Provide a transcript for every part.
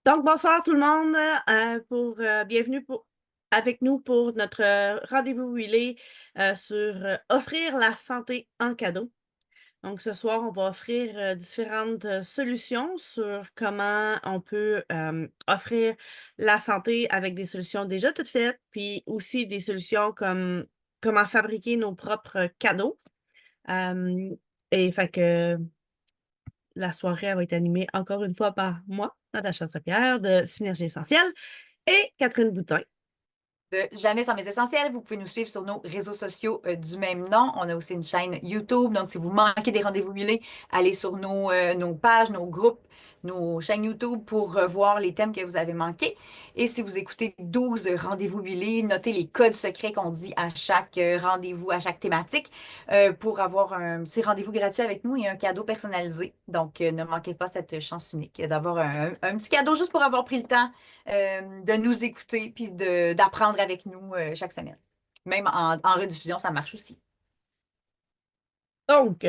Donc, bonsoir tout le monde. Bienvenue avec nous pour notre rendez-vous huilé sur offrir la santé en cadeau. Donc, ce soir, on va offrir différentes solutions sur comment on peut offrir la santé avec des solutions déjà toutes faites, puis aussi des solutions comme comment fabriquer nos propres cadeaux. Euh, et fait que la soirée elle va être animée encore une fois par moi, Natacha Saint-Pierre de Synergie Essentielle et Catherine Boutin. De Jamais sans mes essentiels. Vous pouvez nous suivre sur nos réseaux sociaux du même nom. On a aussi une chaîne YouTube. Donc, si vous manquez des rendez-vous huilés, allez sur nos pages, nos groupes, nos chaînes YouTube pour voir les thèmes que vous avez manqués. Et si vous écoutez 12 rendez-vous huilés, notez les codes secrets qu'on dit à chaque rendez-vous, à chaque thématique, pour avoir un petit rendez-vous gratuit avec nous et un cadeau personnalisé. Donc, ne manquez pas cette chance unique d'avoir un petit cadeau juste pour avoir pris le temps de nous écouter puis d'apprendre avec nous chaque semaine. Même en rediffusion, ça marche aussi. Donc,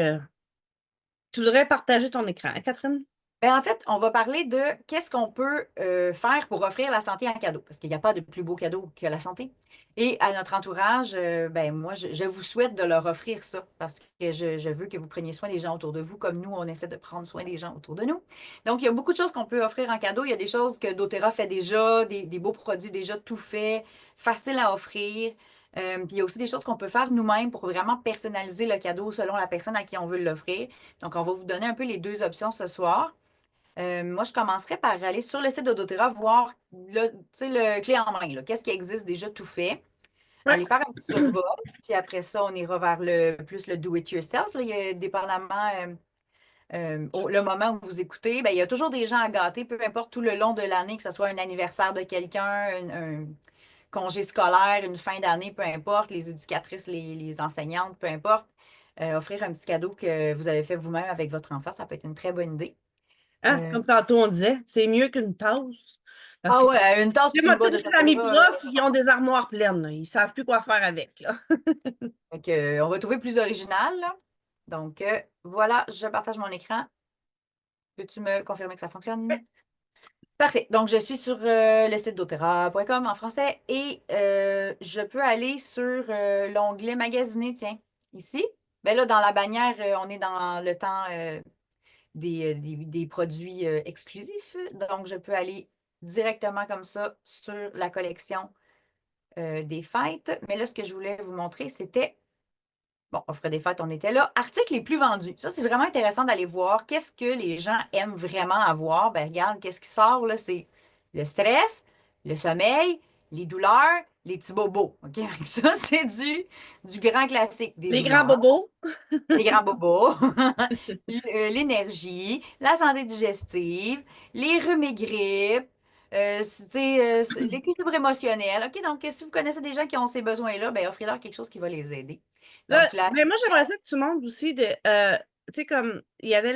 tu voudrais partager ton écran, hein, Catherine? Ben, en fait, on va parler de qu'est-ce qu'on peut faire pour offrir la santé en cadeau, parce qu'il n'y a pas de plus beau cadeau que la santé. Et à notre entourage, ben moi, je vous souhaite de leur offrir ça, parce que je veux que vous preniez soin des gens autour de vous, comme nous, on essaie de prendre soin des gens autour de nous. Donc, il y a beaucoup de choses qu'on peut offrir en cadeau. Il y a des choses que doTERRA fait déjà, des beaux produits déjà tout faits, faciles à offrir. Puis il y a aussi des choses qu'on peut faire nous-mêmes pour vraiment personnaliser le cadeau selon la personne à qui on veut l'offrir. Donc, on va vous donner un peu les deux options ce soir. Moi, je commencerais par aller sur le site de doTERRA, voir tu sais, le clé en main, là. Qu'est-ce qui existe déjà tout fait. Ouais. Aller faire un petit survol, puis après ça, on ira vers le do-it-yourself, là. Il y a dépendamment le moment où vous écoutez, ben, il y a toujours des gens à gâter, peu importe tout le long de l'année, que ce soit un anniversaire de quelqu'un, un congé scolaire, une fin d'année, peu importe, les éducatrices, les enseignantes, peu importe. Offrir un petit cadeau que vous avez fait vous-même avec votre enfant, ça peut être une très bonne idée. Hein, Euh, comme tantôt on disait, c'est mieux qu'une tasse. Parce Ah que ouais, une tasse tu sais, puis moi, une tous boîte de mes amis chocolat. profs, ils ont des armoires pleines, là. Ils savent plus quoi faire avec, là. Fait que, on va trouver plus original, là. Donc, voilà, je partage mon écran. Peux-tu me confirmer que ça fonctionne? Parfait. Donc, je suis sur le site doTERRA.com en français et je peux aller sur l'onglet Magasiner, tiens, ici. Ben là, dans la bannière, on est dans le temps des produits exclusifs. Donc, je peux aller directement comme ça sur la collection des fêtes. Mais là, ce que je voulais vous montrer, c'était, bon, offre des fêtes, on était là. Articles les plus vendus. Ça, c'est vraiment intéressant d'aller voir qu'est-ce que les gens aiment vraiment avoir. Ben, regarde, qu'est-ce qui sort là? C'est le stress, le sommeil, les douleurs, les petits bobos. OK? Ça, c'est du grand classique. Des Les grands douleurs, bobos. les grands bobos, l'énergie, la santé digestive, les rhumes et grippes, tu sais, l'équilibre émotionnel. OK, donc si vous connaissez des gens qui ont ces besoins-là, ben offrez-leur quelque chose qui va les aider. Là, Donc, la mais moi, j'aimerais ça que tu montres aussi tu sais, comme il y avait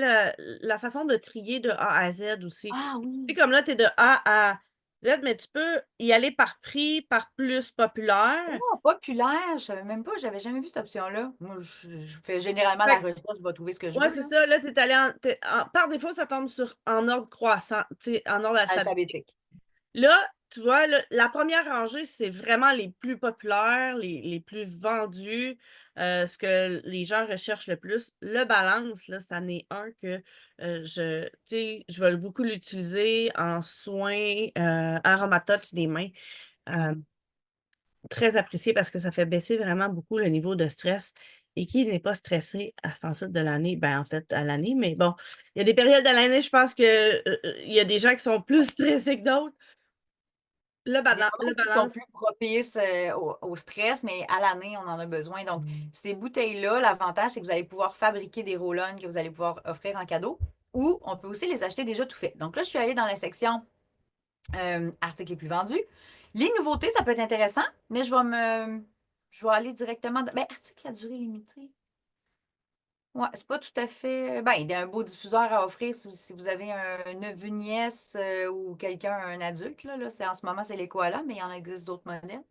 la façon de trier de A à Z aussi. Ah Tu sais, oui. comme là, tu es de A à Z, mais tu peux y aller par prix, par plus populaire. Oh, populaire, je savais même pas, j'avais jamais vu cette option-là. Moi, je fais généralement la Fait recherche, je vais trouver ce que que, je ouais, veux, c'est là. ça. Là, par défaut, ça tombe en ordre croissant, tu sais, en ordre alphabétique. Alphabétique. Là, tu vois, là, la première rangée, c'est vraiment les plus populaires, les plus vendus, ce que les gens recherchent le plus. Le balance, là, c'en est un que tu sais, je vais beaucoup l'utiliser en soins aromatouch des mains. Euh, Très apprécié parce que ça fait baisser vraiment beaucoup le niveau de stress. Et qui n'est pas stressé à ce temps de l'année? Ben, en fait, à l'année, mais bon, il y a des périodes de l'année, je pense que il y a des gens qui sont plus stressés que d'autres. Il y a des Le moments qui sont balance. plus propices au stress, mais à l'année, on en a besoin. Donc, ces bouteilles-là, l'avantage, c'est que vous allez pouvoir fabriquer des roll-on que vous allez pouvoir offrir en cadeau ou on peut aussi les acheter déjà tout fait. Donc là, je suis allée dans la section articles les plus vendus. Les nouveautés, ça peut être intéressant, mais je vais aller directement Ben, article à durée limitée. Ouais, c'est pas tout à fait. Ben, il y a un beau diffuseur à offrir si vous avez un neveu, nièce ou quelqu'un, un adulte. En ce moment, c'est les koalas, mais il y en existe d'autres modèles.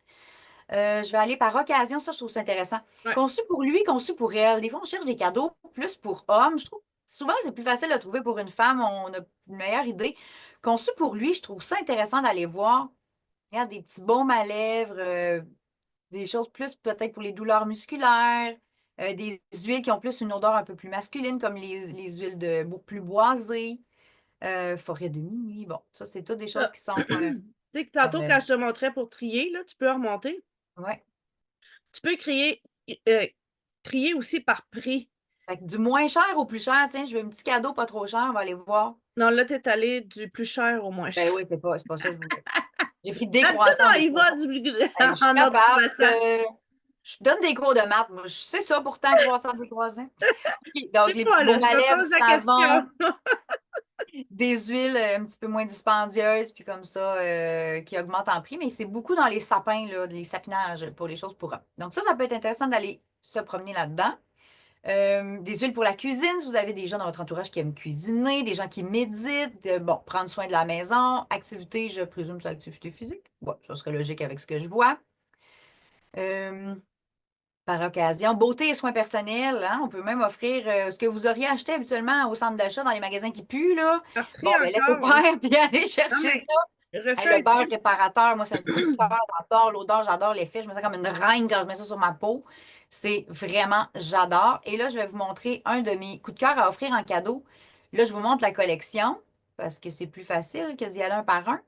Je vais aller par occasion, ça, je trouve ça intéressant. Ouais. Conçu pour lui, conçu pour elle. Des fois, on cherche des cadeaux plus pour hommes. Je trouve souvent, c'est plus facile de trouver pour une femme. On a une meilleure idée. conçu pour lui. Je trouve ça intéressant d'aller voir. Regarde, des petits baumes à lèvres, des choses plus peut-être pour les douleurs musculaires, des huiles qui ont plus une odeur un peu plus masculine, comme les huiles plus boisées, forêt de minuit. Bon, ça, c'est toutes des choses Ça. qui sont. Tu sais que tantôt, Euh, quand je te montrais pour trier, là, tu peux remonter. ouais. Tu peux euh, trier aussi par prix. Fait que du moins cher au plus cher, tiens, je veux un petit cadeau pas trop cher, on va aller voir. Non, là, t'es allé du plus cher au moins Ben cher. oui, c'est pas ça que je voulais. J'ai pris des D'habitude, croissants, on des y va croissants. Hey, je suis en ordre capable croissant. de. Je donne des cours de maths, moi. Je sais ça pourtant, croissant, des croissants. OK, Je donc, sais les petits pas, là, baumes je à me lèvres, pose la question. savon, des huiles un petit peu moins dispendieuses, puis comme ça, qui augmentent en prix, mais c'est beaucoup dans les sapins, là, les sapinages pour les choses pour hommes. Donc ça peut être intéressant d'aller se promener là-dedans. Des huiles pour la cuisine, si vous avez des gens dans votre entourage qui aiment cuisiner, des gens qui méditent, bon, prendre soin de la maison, activité, je présume c'est activité physique. Bon, ça serait logique avec ce que je vois. Euh, Par occasion, beauté et soins personnels, hein, on peut même offrir ce que vous auriez acheté habituellement au centre d'achat dans les magasins qui puent, là. Par Bon, prix ben laissez encore. faire, puis allez Non, chercher mais ça. Hey, refais le un beurre tri. réparateur, moi, c'est un coup de cœur. J'adore l'odeur, j'adore l'effet. Je me sens comme une reine quand je mets ça sur ma peau. C'est vraiment, j'adore. Et là, je vais vous montrer un de mes coups de cœur à offrir en cadeau. Là, je vous montre la collection parce que c'est plus facile que d'y aller un par un.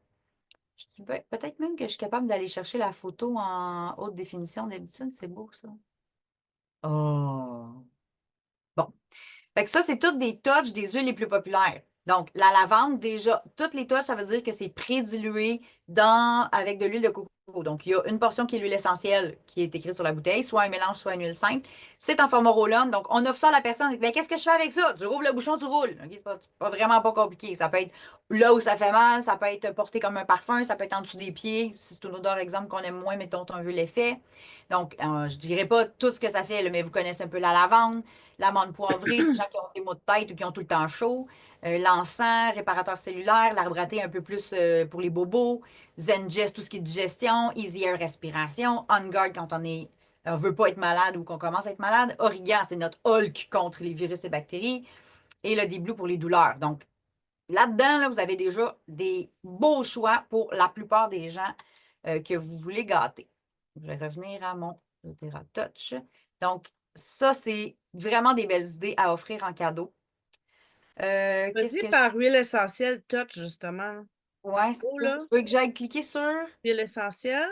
Peut-être même que je suis capable d'aller chercher la photo en haute définition d'habitude. C'est beau, ça. Oh! Bon. Fait que ça, c'est toutes des touches des huiles les plus populaires. Donc, la lavande, déjà, toutes les touches, ça veut dire que c'est pré-dilué avec de l'huile de coco. Donc, il y a une portion qui est l'huile essentielle qui est écrite sur la bouteille, soit un mélange, soit une huile simple. C'est en format roll-on. Donc, on offre ça à la personne. Ben, qu'est-ce que je fais avec ça? Tu rouvres le bouchon, tu roules. OK? C'est pas vraiment pas compliqué. Ça peut être là où ça fait mal, ça peut être porté comme un parfum, ça peut être en dessous des pieds. Si c'est une odeur, exemple, qu'on aime moins, mettons, on veut l'effet. Donc, je dirais pas tout ce que ça fait, là, mais vous connaissez un peu la lavande, l'amande poivrée, les gens qui ont des maux de tête ou qui ont tout le temps chaud, l'encens, réparateur cellulaire, l'arbre à thé un peu plus pour les bobos, Zengest, tout ce qui est digestion, Easy Air respiration, On Guard quand on veut pas être malade ou qu'on commence à être malade, Origan, c'est notre Hulk contre les virus et bactéries, et le Blue pour les douleurs. Donc, là-dedans, là, vous avez déjà des beaux choix pour la plupart des gens que vous voulez gâter. Je vais revenir à mon doTERRA Touch. Donc, ça, c'est vraiment des belles idées à offrir en cadeau. Qu'est-ce Vas-y que... par huile essentielle touch, justement. En Ouais, c'est haut, ça. là, Tu veux que j'aille cliquer sur? huile essentielle.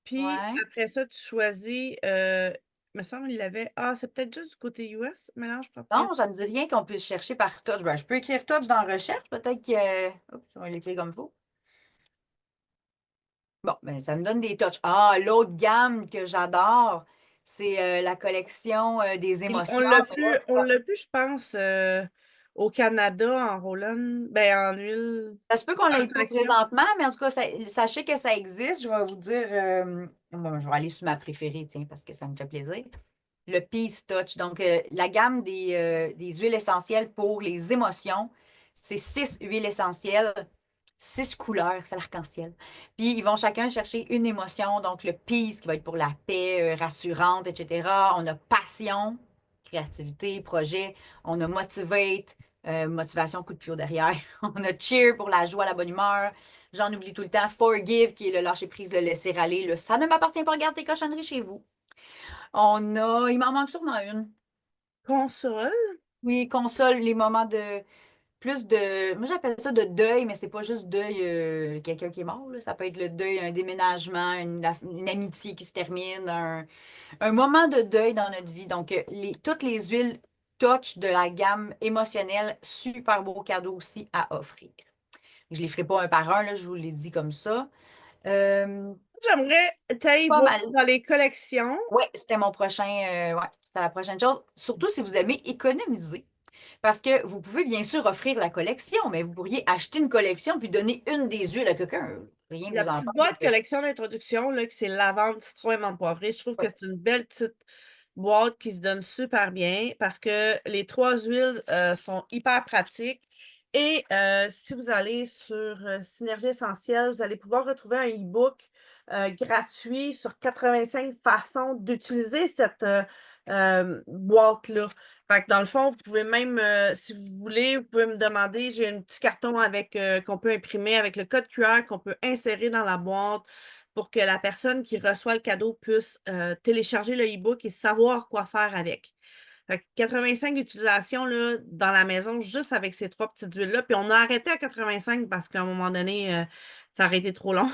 Puis Ouais. après ça, tu choisis, me semble il l'avait. Ah, c'est peut-être juste du côté US, mélange Non, propriétaire. ça ne me dit rien qu'on puisse chercher par touch. Ben, je peux écrire touch dans recherche. Peut-être que... Oups, on va l'écrire comme il faut. Bon, ben, ça me donne des touches. Ah, l'autre gamme que j'adore, c'est la collection des On émotions. l'a Mais plus, là, on l'a plus, je pense, au Canada en Roland, ben en huile, ça se peut qu'on en l'ait pas collection. présentement, mais en tout cas, sachez que ça existe. Je vais vous dire, bon, je vais aller sur ma préférée, tiens, parce que ça me fait plaisir. Le Peace Touch. Donc, la gamme des huiles essentielles pour les émotions, c'est 6 huiles essentielles, 6 couleurs, ça fait l'arc-en-ciel. Puis, ils vont chacun chercher une émotion. Donc, le Peace qui va être pour la paix, rassurante, etc. On a passion, créativité, projet. On a Motivate, motivation, coup de pied au derrière. On a Cheer pour la joie, la bonne humeur. J'en oublie tout le temps. Forgive qui est le lâcher prise, le laisser aller. Le ça ne m'appartient pas, garde tes cochonneries chez vous. Il m'en manque sûrement une. Console, Oui, console les moments moi j'appelle ça de deuil, mais c'est pas juste deuil, quelqu'un qui est mort, là. Ça peut être le deuil, un déménagement, une amitié qui se termine, un moment de deuil dans notre vie. Donc, toutes les huiles touch de la gamme émotionnelle, super beau cadeau aussi à offrir. Je les ferai pas un par un, là, je vous l'ai dit comme ça. Euh, j'aimerais t'aille Pas voir mal. dans les collections. Ouais, c'était la prochaine chose. Surtout si vous aimez économiser. Parce que vous pouvez bien sûr offrir la collection, mais vous pourriez acheter une collection puis donner une des huiles à quelqu'un. Rien que La vous en petite parlez. boîte collection d'introduction, là, que c'est lavande, citron et menthe poivrée, je trouve que Oui. c'est une belle petite boîte qui se donne super bien parce que les trois huiles sont hyper pratiques. Et si vous allez sur Synergie Essentielle, vous allez pouvoir retrouver un e-book gratuit sur 85 façons d'utiliser cette boîte-là. Fait que dans le fond, vous pouvez même, si vous voulez, vous pouvez me demander, j'ai un petit carton avec qu'on peut imprimer avec le code QR qu'on peut insérer dans la boîte pour que la personne qui reçoit le cadeau puisse télécharger le e-book et savoir quoi faire avec. Fait que 85 utilisations là, dans la maison juste avec ces trois petites huiles-là. Puis on a arrêté à 85 parce qu'à un moment donné, ça aurait été trop long.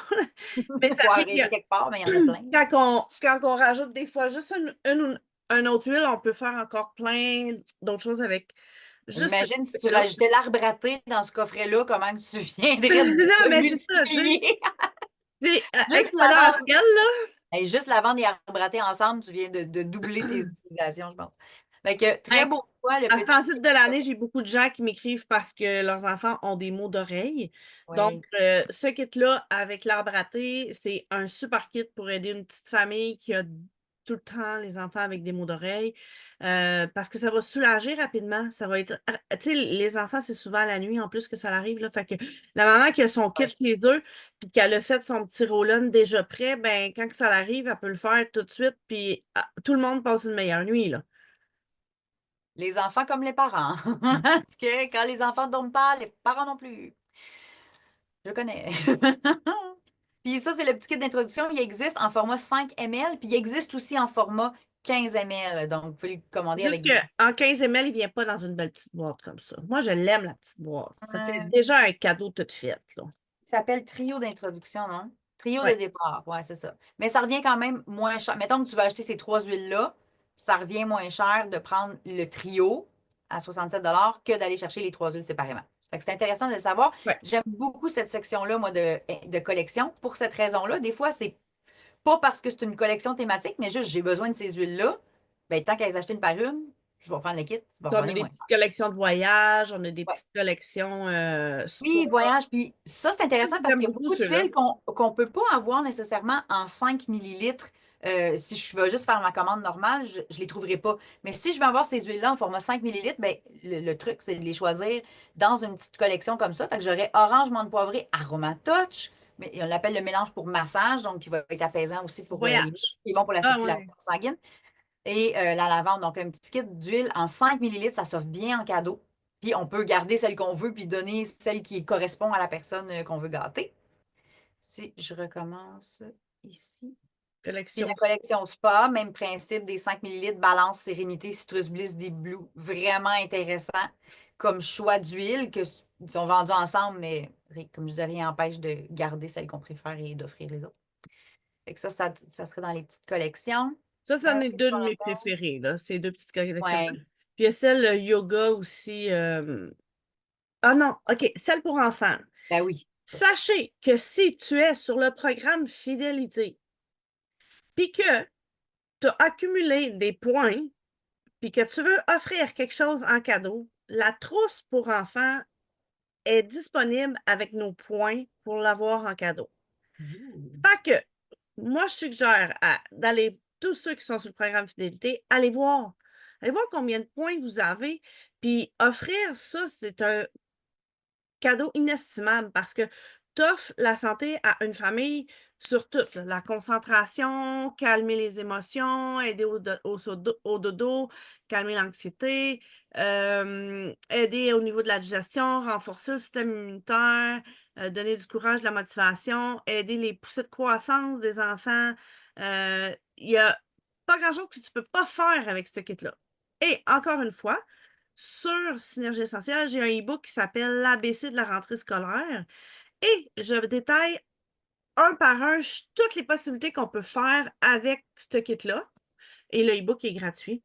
Mais Il faut sachez que arrêter quelque part, mais il y en a plein. quand on rajoute des fois juste une autre huile, on peut faire encore plein d'autres choses avec juste ce Imagine si tu truc-là. rajoutais l'arbre à thé dans ce coffret-là, comment que tu viendrais Non, de mais c'est ça, tu sais. multiplier. C'est Juste la vente, exponentiel, là. juste la vente et arbre à thé ensemble, tu viens de doubler tes utilisations, je pense. Fait que très beau choix, le À ce petit. temps-ci de l'année, j'ai beaucoup de gens qui m'écrivent parce que leurs enfants ont des maux d'oreille. Donc, Oui. ce kit-là, avec l'arbre à thé, c'est un super kit pour aider une petite famille qui a tout le temps les enfants avec des maux d'oreille. Parce que ça va soulager rapidement. Ça va être. Tu sais, les enfants, c'est souvent la nuit en plus que ça arrive, là. Fait que la maman qui a son kit chez eux, puis qu'elle a fait son petit roll déjà prêt, ben, quand que ça arrive, elle peut le faire tout de suite, puis tout le monde passe une meilleure nuit, là. Les enfants comme les parents. Parce que quand les enfants ne dorment pas, les parents non plus. Je connais. Puis ça, c'est le petit kit d'introduction. Il existe en format 5 ml, puis il existe aussi en format 15 ml. Donc, vous pouvez le commander Juste avec qu'en 15 ml, il vient pas dans une belle petite boîte comme ça. Moi, je l'aime, la petite boîte. Ça fait euh, déjà un cadeau tout fait, là. il s'appelle trio d'introduction, non? Trio de Ouais. départ, ouais, c'est ça. Mais ça revient quand même moins cher. Mettons que tu vas acheter ces trois huiles-là, ça revient moins cher de prendre le trio à 67 que d'aller chercher les trois huiles séparément. Fait que c'est intéressant de le savoir. Ouais. J'aime beaucoup cette section-là, moi, de collection. Pour cette raison-là, des fois, c'est pas parce que c'est une collection thématique, mais juste j'ai besoin de ces huiles-là. Ben, tant qu'à les acheter une par une, je vais prendre le kit, ça va On a revenir des moins petites cher. collections de voyage, on a des Ouais. petites collections Oui, sport. voyage. Puis ça, c'est intéressant parce J'aime qu'il y a beaucoup beaucoup de ceux-là. fils qu'on ne peut pas avoir nécessairement en 5 millilitres. Si je veux juste faire ma commande normale, je ne les trouverai pas. Mais si je veux avoir ces huiles-là en format 5 millilitres, ben, le truc, c'est de les choisir dans une petite collection comme ça. Fait que j'aurais orange, menthe poivrée, aroma touch. Mais on l'appelle le mélange pour massage, donc qui va être apaisant aussi pour les muscles, Voyage. qui est bon pour la Ah circulation ouais. sanguine. Et la lavande, donc un petit kit d'huile en 5 millilitres, ça s'offre bien en cadeau. Puis on peut garder celle qu'on veut, puis donner celle qui correspond à la personne qu'on veut gâter. Si je recommence ici. Puis Collection. la collection Spa, même principe des 5 millilitres, Balance, Sérénité, Citrus Bliss, Deep Blue. Vraiment intéressant comme choix d'huile que ils sont vendus ensemble, mais comme je disais, rien n'empêche de garder celle qu'on préfère et d'offrir les autres. Fait que ça serait dans les petites collections. Ça, c'en est Qu'est-ce deux de qu'on a mes encore? préférés, là, ces deux petites collections-là. Ouais, Puis il y a celle yoga aussi. Ah non, OK, celle pour enfants. ben oui. Sachez que si tu es sur le programme Fidélité, puis que tu as accumulé des points, puis que tu veux offrir quelque chose en cadeau, la trousse pour enfants est disponible avec nos points pour l'avoir en cadeau. Ouh. Fait que moi, je suggère d'aller, tous ceux qui sont sur le programme Fidélité, allez voir. Allez voir combien de points vous avez. Puis offrir ça, c'est un cadeau inestimable parce que tu offres la santé à une famille sur tout, là. La concentration, calmer les émotions, aider au dodo, calmer l'anxiété, aider au niveau de la digestion, renforcer le système immunitaire, donner du courage, de la motivation, aider les poussées de croissance des enfants. Il n'y a pas grand-chose que tu ne peux pas faire avec ce kit-là. Et encore une fois, sur Synergie Essentielle, j'ai un e-book qui s'appelle l'ABC de la rentrée scolaire et je détaille un par un toutes les possibilités qu'on peut faire avec ce kit-là. Et le e-book est gratuit.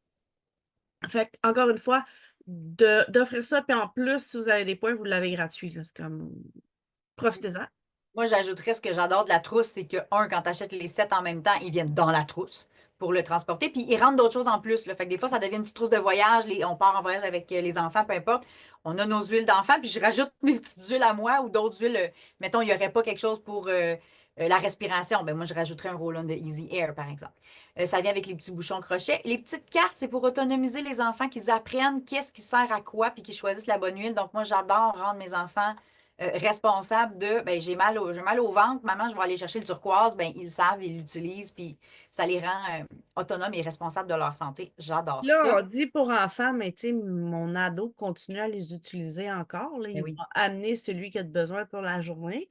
Fait que, encore une fois, d'offrir ça, puis en plus, si vous avez des points, vous l'avez gratuit, là. C'est comme profitez-en. Moi, j'ajouterais ce que j'adore de la trousse, c'est que, un, quand tu achètes les 7 en même temps, ils viennent dans la trousse pour le transporter. Puis ils rentrent d'autres choses en plus, là. Fait que des fois, ça devient une petite trousse de voyage. On part en voyage avec les enfants, peu importe. On a nos huiles d'enfants, puis je rajoute mes petites huiles à moi ou d'autres huiles. Mettons, il n'y aurait pas quelque chose pour la respiration. Ben, moi, je rajouterais un roll-on de Easy Air, par exemple. Ça vient avec les petits bouchons crochets. Les petites cartes, c'est pour autonomiser les enfants, qu'ils apprennent qu'est-ce qui sert à quoi, puis qu'ils choisissent la bonne huile. Donc, moi, j'adore rendre mes enfants responsables de, ben, j'ai mal au ventre, maman, je vais aller chercher le turquoise, ben, ils savent, ils l'utilisent, puis ça les rend autonomes et responsables de leur santé. J'adore Là, ça. on dit pour enfants, mais tu sais, mon ado continue à les utiliser encore, là. Ben Il oui. va amener celui qui a besoin pour la journée.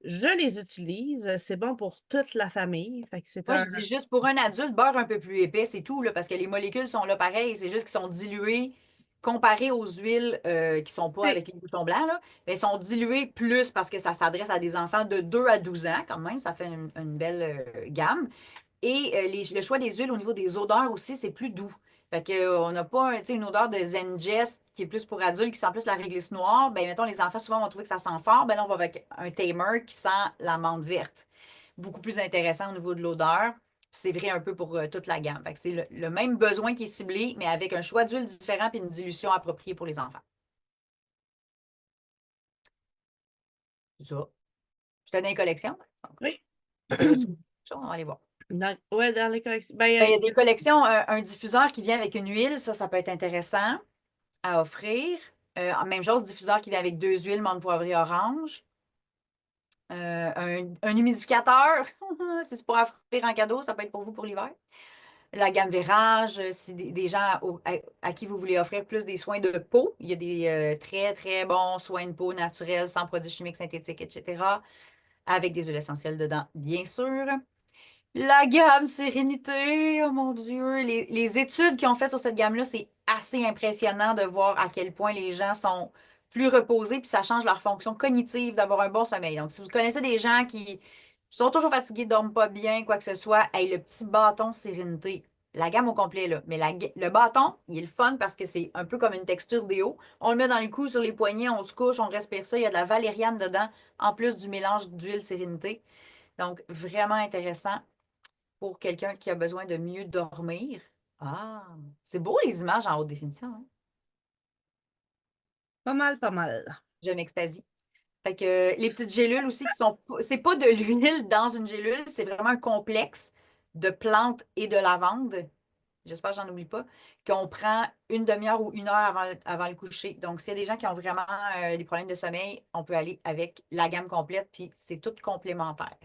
Je les utilise. C'est bon pour toute la famille. Fait que c'est Moi, un. je dis juste pour un adulte, beurre un peu plus épais, c'est tout, là, parce que les molécules sont là pareil, c'est juste qu'ils sont dilués comparé aux huiles qui sont pas Oui. avec les boutons blancs, là, mais ils sont dilués plus parce que ça s'adresse à des enfants de 2 à 12 ans, quand même, ça fait une belle gamme. Et le choix des huiles au niveau des odeurs aussi, c'est plus doux. Fait que, on n'a pas tu sais, une odeur de Zengest qui est plus pour adultes, qui sent plus la réglisse noire. Ben, mettons, les enfants souvent vont trouver que ça sent fort. Ben là, on va avec un tamer qui sent la menthe verte. Beaucoup plus intéressant au niveau de l'odeur. C'est vrai un peu pour toute la gamme. Fait que c'est le même besoin qui est ciblé, mais avec un choix d'huile différent et une dilution appropriée pour les enfants. C'est ça. Je te donne une collection. Donc, Oui. y avait-tu autre chose? On va aller voir. Ouais, dans les collections. Ben, Ben, il y a des collections, un diffuseur qui vient avec une huile, ça peut être intéressant à offrir. Même chose, diffuseur qui vient avec 2 huiles, menthe poivrée orange. Un humidificateur, si c'est pour offrir en cadeau, ça peut être pour vous pour l'hiver. La gamme Vérage, si des gens à qui vous voulez offrir plus des soins de peau, il y a des très, très bons soins de peau naturels, sans produits chimiques synthétiques, etc., avec des huiles essentielles dedans, bien sûr. La gamme Sérénité, oh mon Dieu, les études qu'ils ont faites sur cette gamme-là, c'est assez impressionnant de voir à quel point les gens sont plus reposés, puis ça change leur fonction cognitive d'avoir un bon sommeil. Donc, si vous connaissez des gens qui sont toujours fatigués, dorment pas bien, quoi que ce soit, hey, le petit bâton Sérénité, la gamme au complet, là. Mais le bâton, il est le fun parce que c'est un peu comme une texture déo. On le met dans le cou, sur les poignets, on se couche, on respire ça. Il y a de la valériane dedans, en plus du mélange d'huile Sérénité. Donc, vraiment intéressant pour quelqu'un qui a besoin de mieux dormir. Ah, c'est beau les images en haute définition, hein? pas mal, pas mal. Je m'extasie. Fait que les petites gélules aussi qui sont, c'est pas de l'huile dans une gélule, c'est vraiment un complexe de plantes et de lavande. J'espère que j'en oublie pas, qu'on prend une demi-heure ou 1 heure avant le coucher. Donc, s'il y a des gens qui ont vraiment des problèmes de sommeil, on peut aller avec la gamme complète, puis c'est tout complémentaire.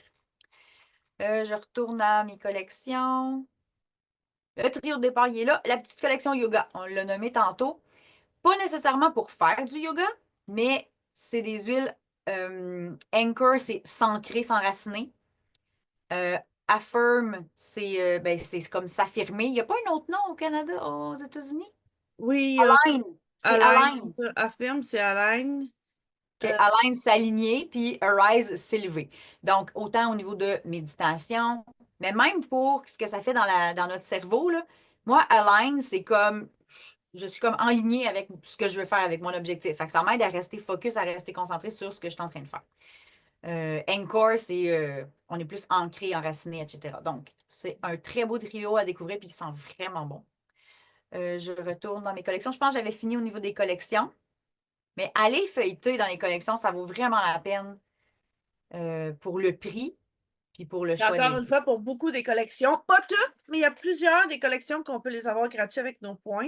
Je retourne à mes collections. Le trio de départ, il est là. La petite collection yoga, on l'a nommé tantôt. Pas nécessairement pour faire du yoga, mais c'est des huiles. Anchor, c'est s'ancrer, s'enraciner. Euh, Affirm, c'est comme s'affirmer. Il n'y a pas un autre nom au Canada, aux États-Unis? Oui, Align, c'est Align, align. c'est ça. Affirme, c'est Align. OK, align, s'aligner, puis arise, s'élever. Donc, autant au niveau de méditation, mais même pour ce que ça fait dans notre cerveau, là, moi, align, c'est comme, je suis comme en ligne avec ce que je veux faire avec mon objectif. Fait que ça m'aide à rester focus, à rester concentré sur ce que je suis en train de faire. Anchor, c'est, on est plus ancré, enraciné, etc. Donc, c'est un très beau trio à découvrir, puis il sent vraiment bon. Je retourne dans mes collections. Je pense que j'avais fini au niveau des collections. Mais aller feuilleter dans les collections, ça vaut vraiment la peine pour le prix puis pour le Et choix des encore une huiles. fois, pour beaucoup des collections, pas toutes, mais il y a plusieurs des collections qu'on peut les avoir gratuits avec nos points.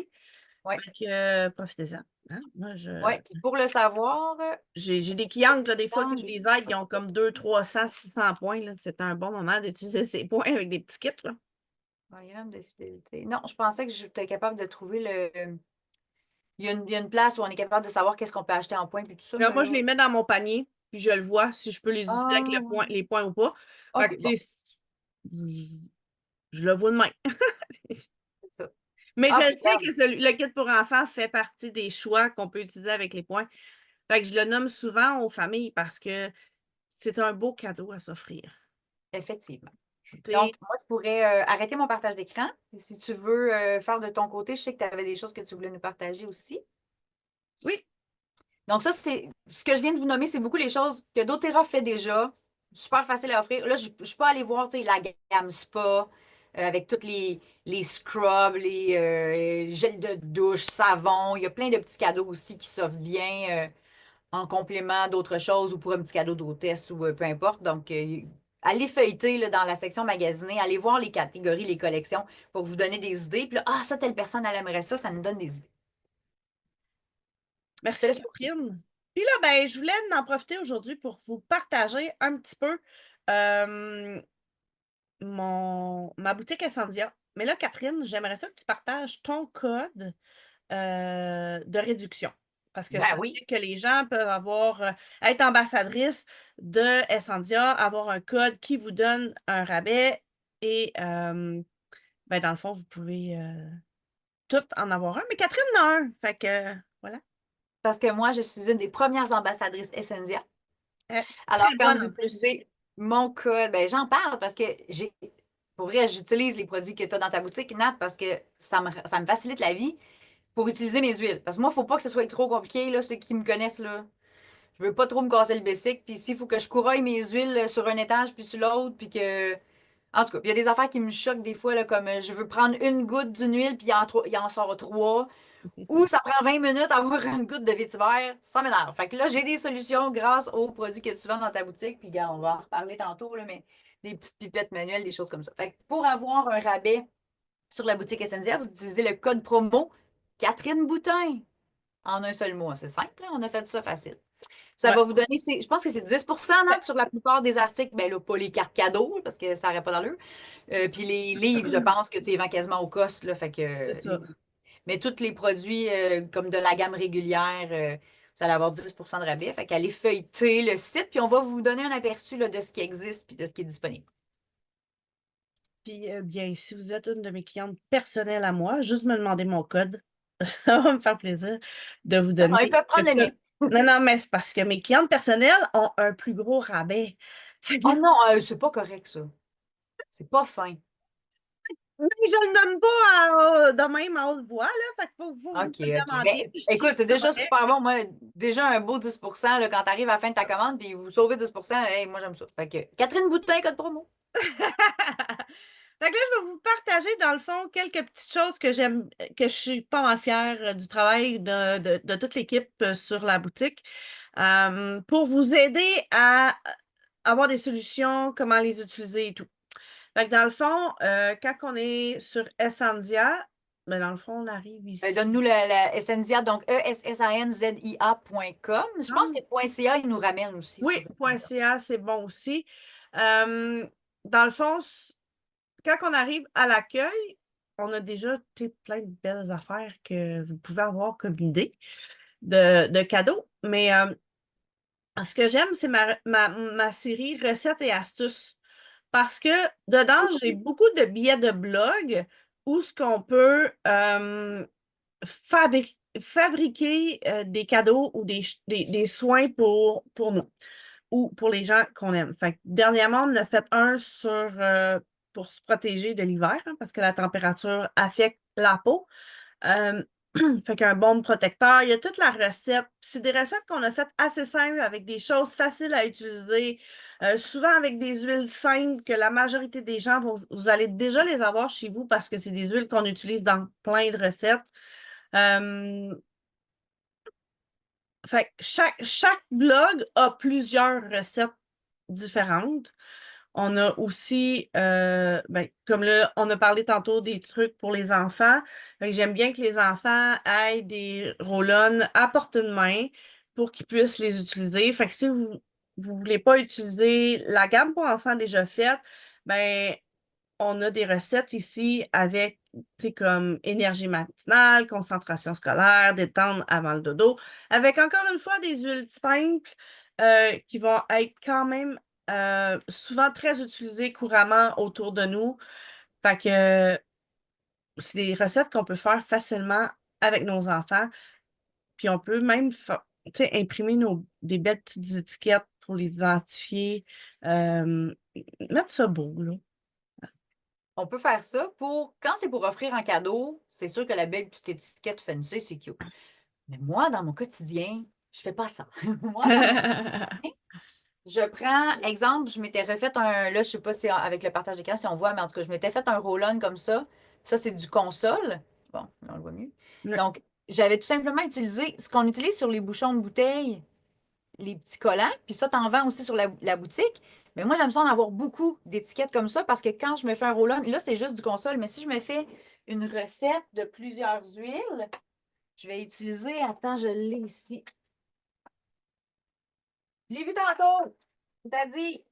Oui, Fait que profitez-en. Hein. Moi, ouais. Puis pour le savoir, j'ai des clientes, là, des fois que je président, les aide, ils ont comme 200, 300, 600 points. Là. C'est un bon moment d'utiliser ces points avec des petits kits. Là. programme de fidélité. Non, je pensais que j'étais capable de trouver le. Il y a une place où on est capable de savoir qu'est-ce qu'on peut acheter en points puis tout ça, Alors, mais moi, je là. les mets dans mon panier, puis je le vois si je peux les utiliser avec Ah, les points ou pas. Fait que, OK, bon, tu sais, je, je le vois de même. c'est ça. Mais je OK, sais regarde. que le kit pour enfants fait partie des choix qu'on peut utiliser avec les points. Fait que je le nomme souvent aux familles parce que c'est un beau cadeau à s'offrir. Effectivement. T'sais, Donc, moi, je pourrais arrêter mon partage d'écran. Si tu veux faire de ton côté, je sais que tu avais des choses que tu voulais nous partager aussi. oui, Donc, ça, c'est ce que je viens de vous nommer, c'est beaucoup les choses que doTERRA fait déjà. Super facile à offrir. Là, je ne suis pas allée voir, tu sais, la gamme spa avec tous les scrubs, les gels de douche, savon. Il y a plein de petits cadeaux aussi qui s'offrent bien en complément d'autres choses ou pour un petit cadeau d'hôtesse ou peu importe. Donc, allez feuilleter là, dans la section magasinée, allez voir les catégories, les collections pour vous donner des idées. Puis là, ah, ça, telle personne, elle aimerait ça, ça nous donne des idées. Je te merci laisse. Catherine. Puis là, ben, je voulais en profiter aujourd'hui pour vous partager un petit peu euh, ma boutique Essendia. Mais là, Catherine, j'aimerais ça que tu partages ton code de réduction. Parce que Ben oui. sachez que les gens peuvent être ambassadrice de Essendia, avoir un code qui vous donne un rabais et ben, dans le fond, vous pouvez tout en avoir un. Mais Catherine en a un. Fait que voilà. Parce que moi, je suis une des premières ambassadrices Essendia. Euh, Alors, Très quand bonne vous en plus. utilisez mon code, ben, j'en parle parce que pour vrai, j'utilise les produits que tu as dans ta boutique, Nat, parce que ça me facilite la vie pour utiliser mes huiles. Parce que moi, il ne faut pas que ce soit trop compliqué, là, ceux qui me connaissent, là. Je veux pas trop me casser le bessic. Puis s'il faut que je couraille mes huiles sur un étage puis sur l'autre, puis que. En tout cas, il y a des affaires qui me choquent des fois, là, comme je veux prendre une goutte d'une huile, puis il en sort trois. Ou ça prend 20 minutes à avoir une goutte de vétiver, ça m'énerve. Fait que là, j'ai des solutions grâce aux produits que tu vends dans ta boutique. Puis, gars, on va en reparler tantôt, là, mais des petites pipettes manuelles, des choses comme ça. Fait que pour avoir un rabais sur la boutique Essentia, vous utilisez le code promo Catherine Boutin en un seul mot. C'est simple, hein, on a fait ça facile. Ça Ouais, va vous donner, je pense que c'est 10% ben, net sur la plupart des articles. Ben là, pas les cartes cadeaux, parce que ça n'aurait pas d'allure. Puis les livres, je pense que tu les vends quasiment au cost, là, fait que, c'est ça. mais tous les produits comme de la gamme régulière, vous allez avoir 10% de rabais. Fait qu'allez feuilleter le site, puis on va vous donner un aperçu là, de ce qui existe puis de ce qui est disponible. Puis, bien, si vous êtes une de mes clientes personnelles à moi, juste me demander mon code. Ça va me faire plaisir de vous Non, ils donner peuvent le prendre le mien. code. Non, non, mais c'est parce que mes clientes personnelles ont un plus gros rabais. Fait que- Oh non, c'est pas correct, ça. C'est pas fin. Mais je le donne pas de même à haute voix, là. Fait que faut que vous OK, me le OK. demandiez, Ben, puis je écoute, trouve c'est ça déjà vrai. super bon. Moi, déjà un beau 10% là, quand tu arrives à la fin de ta commande, puis vous sauvez 10%, hey, moi, j'aime ça. Fait que Catherine Boutin, code promo. Fait que là, je vais vous partager, dans le fond, quelques petites choses que j'aime, que je suis pas mal fière du travail de toute l'équipe sur la boutique, pour vous aider à avoir des solutions, comment les utiliser et tout. Fait que dans le fond, quand on est sur Essendia, ben dans le fond, on arrive ici. Donne-nous la Essendia, donc essanzia.com. Je pense que .ca, il nous ramène aussi Oui, sur Essendia. .ca, c'est bon aussi. Euh, dans le fond, quand on arrive à l'accueil, on a déjà plein de belles affaires que vous pouvez avoir comme idée de cadeaux. Mais ce que j'aime, c'est ma série recettes et astuces. Parce que dedans, j'ai beaucoup de billets de blog où ce qu'on peut fabriquer des cadeaux ou des soins pour nous ou pour les gens qu'on aime. Fait que, dernièrement, on en a fait un pour se protéger de l'hiver, hein, parce que la température affecte la peau. Euh, fait qu'un bon protecteur, il y a toute la recette. C'est des recettes qu'on a faites assez simples avec des choses faciles à utiliser, souvent avec des huiles simples que la majorité des gens, vous allez déjà les avoir chez vous parce que c'est des huiles qu'on utilise dans plein de recettes. Euh, Fait que chaque blog a plusieurs recettes différentes. On a aussi, ben, comme là, on a parlé tantôt des trucs pour les enfants. Fait que j'aime bien que les enfants aient des roll-on à portée de main pour qu'ils puissent les utiliser. Fait que si vous ne voulez pas utiliser la gamme pour enfants déjà faite, ben, on a des recettes ici avec, tu sais, comme énergie matinale, concentration scolaire, détendre avant le dodo, avec encore une fois des huiles simples qui vont être quand même souvent très utilisées couramment autour de nous. Fait que c'est des recettes qu'on peut faire facilement avec nos enfants. Puis on peut même tu sais, imprimer des belles petites étiquettes pour les identifier. euh, Mettre ça beau, là. On peut faire ça quand c'est pour offrir un cadeau, c'est sûr que la belle petite étiquette fancy, c'est cute. Mais moi, dans mon quotidien, je fais pas ça. Moi, dans mon quotidien, je prends, exemple, je m'étais refait là, je sais pas si avec le partage d'écran, si on voit, mais en tout cas, je m'étais fait un roll-on comme ça. Ça, c'est du console. Bon, là, on le voit mieux. Donc, j'avais tout simplement utilisé ce qu'on utilise sur les bouchons de bouteille, les petits collants, puis ça, t'en vends aussi sur la boutique. Mais moi, j'aime ça en avoir beaucoup d'étiquettes comme ça parce que quand je me fais un roll-on, là, c'est juste du console, mais si je me fais une recette de plusieurs huiles, je vais utiliser, attends, je l'ai ici. Je l'ai vu tantôt. T'as dit.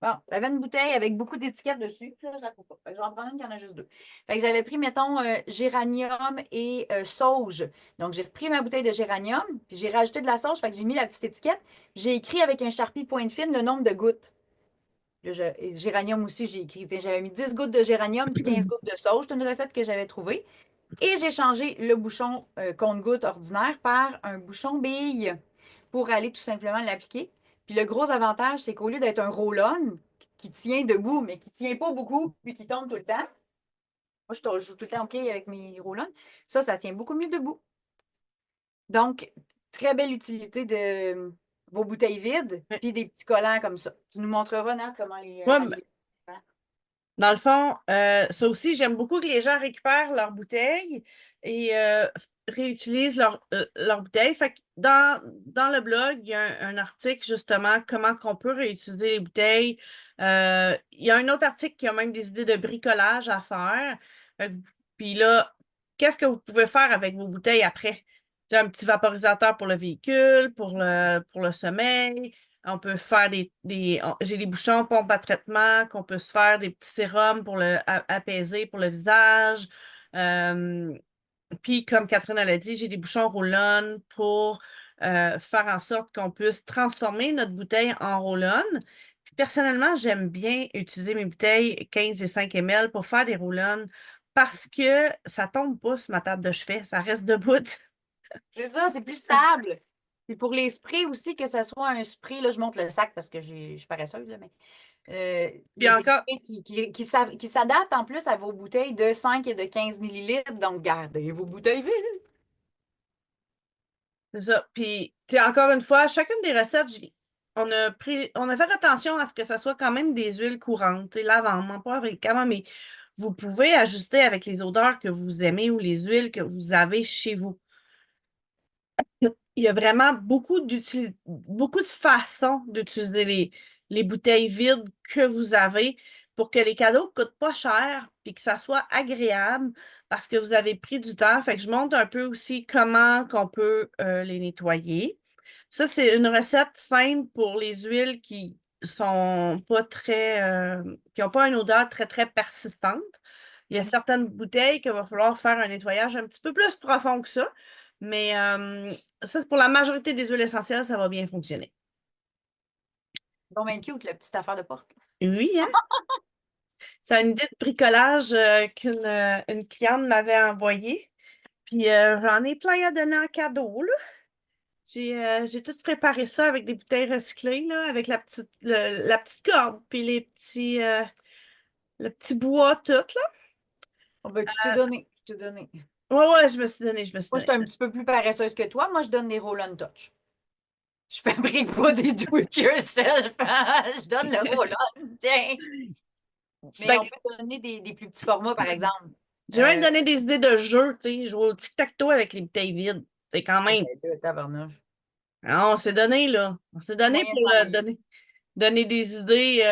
Bon, j'avais une bouteille avec beaucoup d'étiquettes dessus. Puis là, je la trouve pas. Fait que je vais en prendre une qui en a juste deux. Fait que j'avais pris, mettons, géranium et sauge. Donc, j'ai repris ma bouteille de géranium, puis j'ai rajouté de la sauge. Fait que j'ai mis la petite étiquette. J'ai écrit avec un Sharpie pointe fine le nombre de gouttes. Et géranium aussi, j'ai écrit. Tiens, j'avais mis 10 gouttes de géranium puis 15 gouttes de sauge. C'est une recette que j'avais trouvée. Et j'ai changé le bouchon compte-gouttes ordinaire par un bouchon bille pour aller tout simplement l'appliquer. Puis le gros avantage, c'est qu'au lieu d'être un roll-on qui tient debout, mais qui tient pas beaucoup, puis qui tombe tout le temps, moi je joue tout le temps OK avec mes roll-on, ça tient beaucoup mieux debout. Donc, très belle utilité de vos bouteilles vides, Ouais. puis des petits collants comme ça. Tu nous montreras, Nat, comment les Ouais, rallumer. dans le fond, ça aussi, j'aime beaucoup que les gens récupèrent leurs bouteilles et réutilisent leurs bouteilles. Fait que dans le blog, il y a un article justement comment qu'on peut réutiliser les bouteilles. Il y a un autre article qui a même des idées de bricolage à faire. Fait que- Puis là, qu'est-ce que vous pouvez faire avec vos bouteilles après? Tu sais, un petit vaporisateur pour le véhicule, pour le sommeil. On peut faire j'ai des bouchons pompe à traitement qu'on peut se faire des petits sérums pour apaiser pour le visage. Euh, Puis, comme Catherine elle a dit, j'ai des bouchons roll-on pour faire en sorte qu'on puisse transformer notre bouteille en roll-on. Puis, personnellement, j'aime bien utiliser mes bouteilles 15 et 5 ml pour faire des roll-on parce que ça tombe pas sur ma table de chevet, ça reste debout. C'est ça, c'est plus stable. Puis pour les sprays aussi, que ce soit un spray, là, je monte le sac parce que je suis paresseuse, là, mais il y Puis a des encore, sprays qui s'adaptent en plus à vos bouteilles de 5 et de 15 millilitres. Donc, gardez vos bouteilles vides. c'est ça. Puis, encore une fois, chacune des recettes, on a fait attention à ce que ça soit quand même des huiles courantes, tu sais, lavande, pas avec mais vous pouvez ajuster avec les odeurs que vous aimez ou les huiles que vous avez chez vous. Il y a vraiment beaucoup de façons d'utiliser les bouteilles vides que vous avez pour que les cadeaux ne coûtent pas cher puis que ça soit agréable parce que vous avez pris du temps. Fait que je montre un peu aussi comment qu'on peut les nettoyer. Ça, c'est une recette simple pour les huiles qui sont pas qui n'ont pas une odeur très, très persistante. Il y a certaines bouteilles qu'il va falloir faire un nettoyage un petit peu plus profond que ça. Mais ça, pour la majorité des huiles essentielles, ça va bien fonctionner. Bon, ben cute, la petite affaire de porte. Oui, hein? C'est une idée de bricolage une cliente m'avait envoyée. Puis j'en ai plein à donner en cadeau, là. J'ai tout préparé ça avec des bouteilles recyclées, là, avec la petite corde, puis le petit bois, tout, là. Oh, ben, tu t'es donné. Tu t'es donné. Ouais, ouais, je me suis donné, je me suis Moi, je donné. suis un petit peu plus paresseuse que toi. Moi, je donne des roll-on touch. Je fabrique pas des do-it-yourself. Je donne le roll-on. Tiens. Mais Fait on que peut donner des plus petits formats, par exemple. j'ai même Euh, donné des idées de jeux, tu sais, jouer au tic-tac-toe avec les bouteilles vides. C'est quand oh, même. ben, là, tabarnouche. Ah, on s'est donné, là. On s'est Il y a donné moyen de pour s'ennuyer. donner des idées,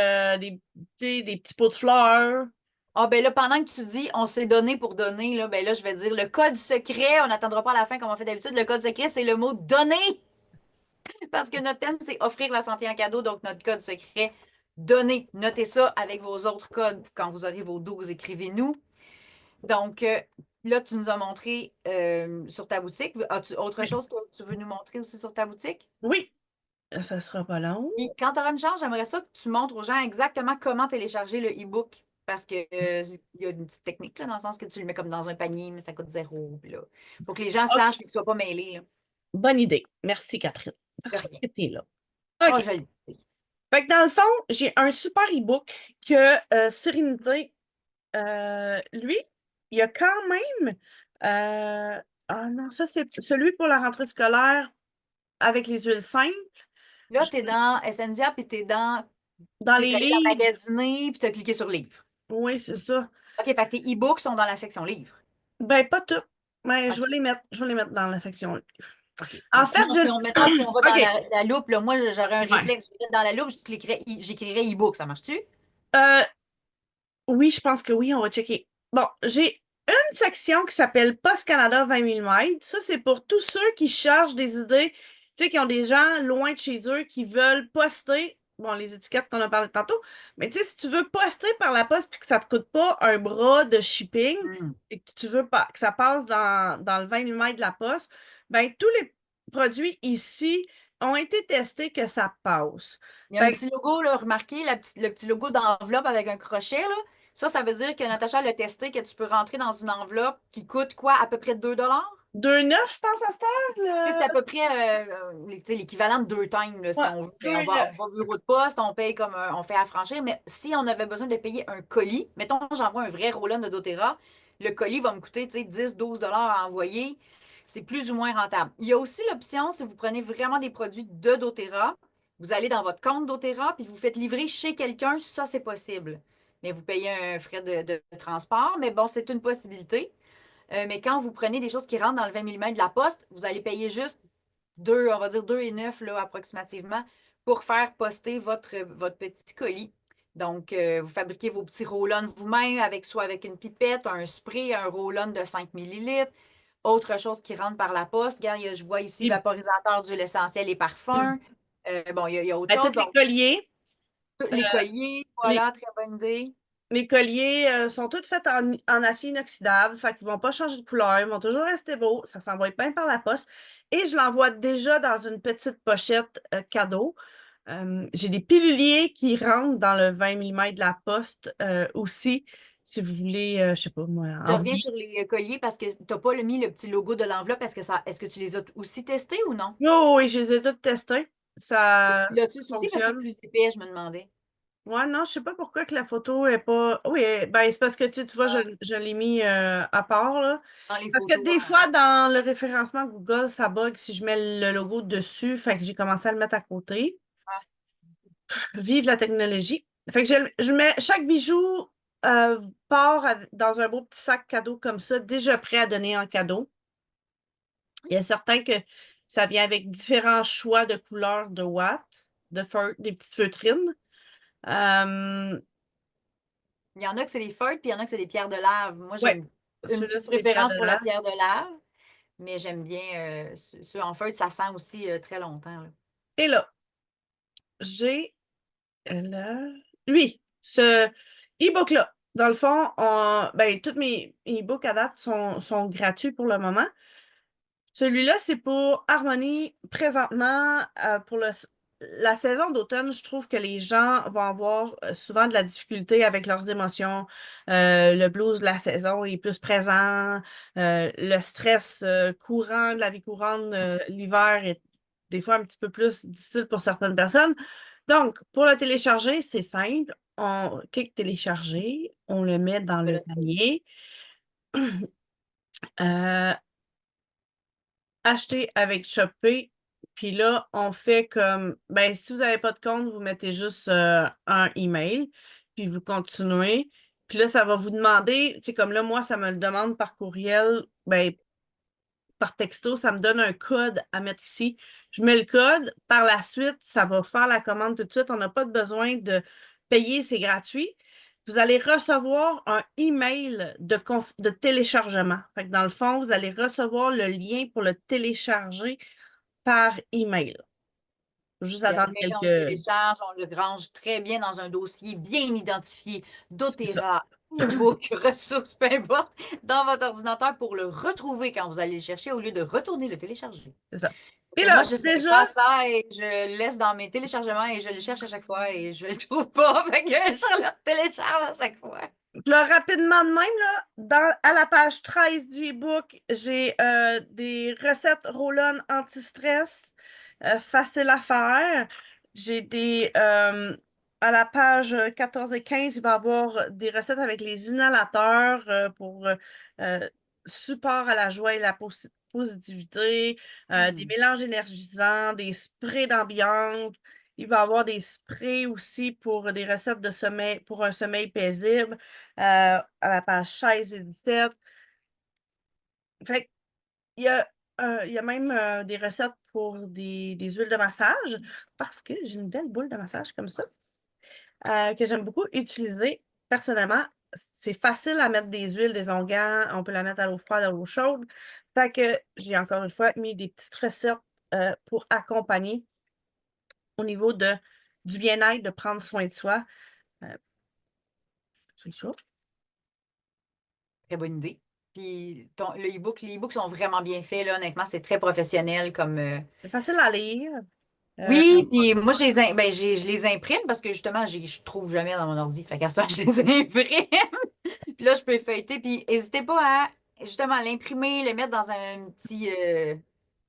tu sais, des petits pots de fleurs. Ah, ben là, pendant que tu dis on s'est donné pour donner, là, ben là, je vais dire le code secret. On n'attendra pas à la fin comme on fait d'habitude. Le code secret, c'est le mot donner. Parce que notre thème, c'est offrir la santé en cadeau. Donc, notre code secret, donner. Notez ça avec vos autres codes. Quand vous aurez vos 12, écrivez-nous. Donc, là, tu nous as montré sur ta boutique. As-tu autre chose que tu veux nous montrer aussi sur ta boutique? Oui, ça sera pas long. Puis, quand tu auras une chance, j'aimerais ça que tu montres aux gens exactement comment télécharger le e-book. Parce que, il y a une petite technique, là, dans le sens que tu le mets comme dans un panier, mais ça coûte zéro. Puis là, faut que les gens OK, sachent et qu'ils ne soient pas mêlés, là. bonne idée. Merci, Catherine. De Parfait rien. que t'es là. Oh, OK. je le sais. Fait que dans le fond, j'ai un super e-book que Sérénité, lui, il y a quand même. Ah non, ça, c'est celui pour la rentrée scolaire avec les huiles simples. Là, Je- tu es dans Essendia, puis tu es dans. Dans Tu es les allé dans livres, magasiner, puis tu as cliqué sur livre. oui, c'est ça. OK, fait que tes e-books sont dans la section livre. Ben, pas tout. Mais OK, je vais les mettre dans la section. OK. Mais En fait, sinon, si on, mettons, si on va dans OK. la loupe, là, moi, j'aurais un Ouais. réflexe. Je vais dans la loupe, j'écrirais e-book. Ça marche-tu? Euh, oui, je pense que oui, on va checker. Bon, j'ai une section qui s'appelle Post Canada 20 000 mètres. Ça, c'est pour tous ceux qui cherchent des idées Tu sais, qui ont des gens loin de chez eux qui veulent poster, bon, les étiquettes qu'on a parlé tantôt, mais tu sais, si tu veux poster par la poste puis que ça te coûte pas un bras de shipping Hmm. et que tu veux pas que ça passe dans le 20 mm de la poste, ben tous les produits ici ont été testés que ça passe. Il y a un Fait que petit logo, là, remarqué, le petit logo d'enveloppe avec un crochet, là. Ça veut dire que Natacha l'a testé, que tu peux rentrer dans une enveloppe qui coûte quoi, à peu près 2 $? 2,9, je pense, à cette Tu sais, heure, c'est à peu près tu sais, l'équivalent de 2 times, là, si ouais, on veut. Mais on 2,9. va au bureau de poste, on paye comme on fait affranchir. Mais si on avait besoin de payer un colis, mettons, j'envoie un vrai roll-on de doTERRA, le colis va me coûter, tu sais, 10-12 $ à envoyer. C'est plus ou moins rentable. Il y a aussi l'option, si vous prenez vraiment des produits de doTERRA, vous allez dans votre compte doTERRA, puis vous faites livrer chez quelqu'un, ça, c'est possible. Mais vous payez un frais de transport, mais bon, c'est une possibilité. Mais quand vous prenez des choses qui rentrent dans le 20 mm de la poste, vous allez payer juste on va dire 2,9 là, approximativement, pour faire poster votre petit colis. Donc, vous fabriquez vos petits roll-ons vous-même, soit avec une pipette, un spray, un roll-on de 5 millilitres, autre chose qui rentre par la poste. Regarde, je vois ici Puis, vaporisateur d'huile essentielle et parfum. Bon, il y a autre ben, chose. tous les Donc, colliers. tous les colliers, Les, voilà, très bonne idée. les colliers sont tous faits en acier inoxydable, fait qu'ils vont pas changer de couleur, ils vont toujours rester beaux, ça s'envoie bien par la poste. Et je l'envoie déjà dans une petite pochette cadeau. J'ai des piluliers qui rentrent dans le 20 mm de la poste aussi, si vous voulez, je sais pas moi, Je en reviens vue. sur les colliers parce que tu n'as pas mis le petit logo de l'enveloppe. Est-ce que tu les as aussi testés ou non? Oh, oui, je les ai toutes testés. L'as-tu Ça aussi parce qu'il est fonctionne. plus épais, je me demandais. Ouais, non, je sais pas pourquoi que la photo est pas. Oui, ben c'est parce que tu vois, Ah, je l'ai mis à part, là. dans les Parce que photos. des fois, dans le référencement Google, ça bug si je mets le logo dessus. Fait que j'ai commencé à le mettre à côté. Ah, Vive la technologie. Fait que je mets chaque bijou dans un beau petit sac cadeau comme ça, déjà prêt à donner en cadeau. Il y a certains que ça vient avec différents choix de couleurs de watts, des petites feutrines. Euh, il y en a que c'est des feutres, puis il y en a que c'est des pierres de lave. Moi, ouais, j'aime une ceux-là, petite c'est des pierres préférence de pour la lave. pierre de lave, mais j'aime bien ceux en feutre, ça sent aussi très longtemps, là. Et là, j'ai là, lui, ce e-book-là. Dans le fond, ben, tous mes e-books à date sont gratuits pour le moment. Celui-là, c'est pour Harmonie. Présentement, pour la saison d'automne, je trouve que les gens vont avoir souvent de la difficulté avec leurs émotions. Le blues de la saison est plus présent. Le stress courant de la vie courante, l'hiver est des fois un petit peu plus difficile pour certaines personnes. Donc, pour le télécharger, c'est simple. On clique télécharger, on le met dans Je te le laisse aller. panier. Euh, Acheter avec Shopee. Puis là, on fait comme, ben, si vous n'avez pas de compte, vous mettez juste un email, puis vous continuez. Puis là, ça va vous demander, tu sais, comme là, moi, ça me le demande par courriel, ben, par texto, ça me donne un code à mettre ici. Je mets le code. Par la suite, ça va faire la commande tout de suite. On n'a pas besoin de payer, c'est gratuit. Vous allez recevoir un email de téléchargement. Fait que dans le fond, vous allez recevoir le lien pour le télécharger par email. Juste Puis attendre après, on le quelques. télécharge, on le range très bien dans un dossier bien identifié, C'est ça. doTERRA, e-book, ressources, peu importe, dans votre ordinateur pour le retrouver quand vous allez le chercher au lieu de retourner le télécharger. C'est ça. Et Moi, là, je fais déjà, pas ça et je le laisse dans mes téléchargements et je le cherche à chaque fois et je le trouve pas. Fait que je le télécharge à chaque fois. là, rapidement de même, là, à la page 13 du e-book, j'ai des recettes roll-on anti-stress faciles à faire. J'ai à la page 14 et 15, il va y avoir des recettes avec les inhalateurs pour euh, support à la joie et la positivité, des Hmm. mélanges énergisants, des sprays d'ambiance. Il va y avoir des sprays aussi pour des recettes de sommeil, pour un sommeil paisible à la page 16 et 17. Fait il y a même des recettes pour des huiles de massage parce que j'ai une belle boule de massage comme ça que j'aime beaucoup utiliser personnellement. C'est facile à mettre des huiles, des onguents. On peut la mettre à l'eau froide, à l'eau chaude. Fait que j'ai encore une fois mis des petites recettes pour accompagner au niveau du bien-être, de prendre soin de soi. Euh, c'est ça. Très bonne idée. Puis les e-books sont vraiment bien faits, là, honnêtement, c'est très professionnel comme. C'est facile à lire. Euh, Oui, puis moi, je les imprime parce que justement, je trouve jamais dans mon ordi. Fait qu'à ce temps, je les imprime. Puis là, je peux feuilleter. Puis n'hésitez pas à justement l'imprimer, le mettre dans un petit,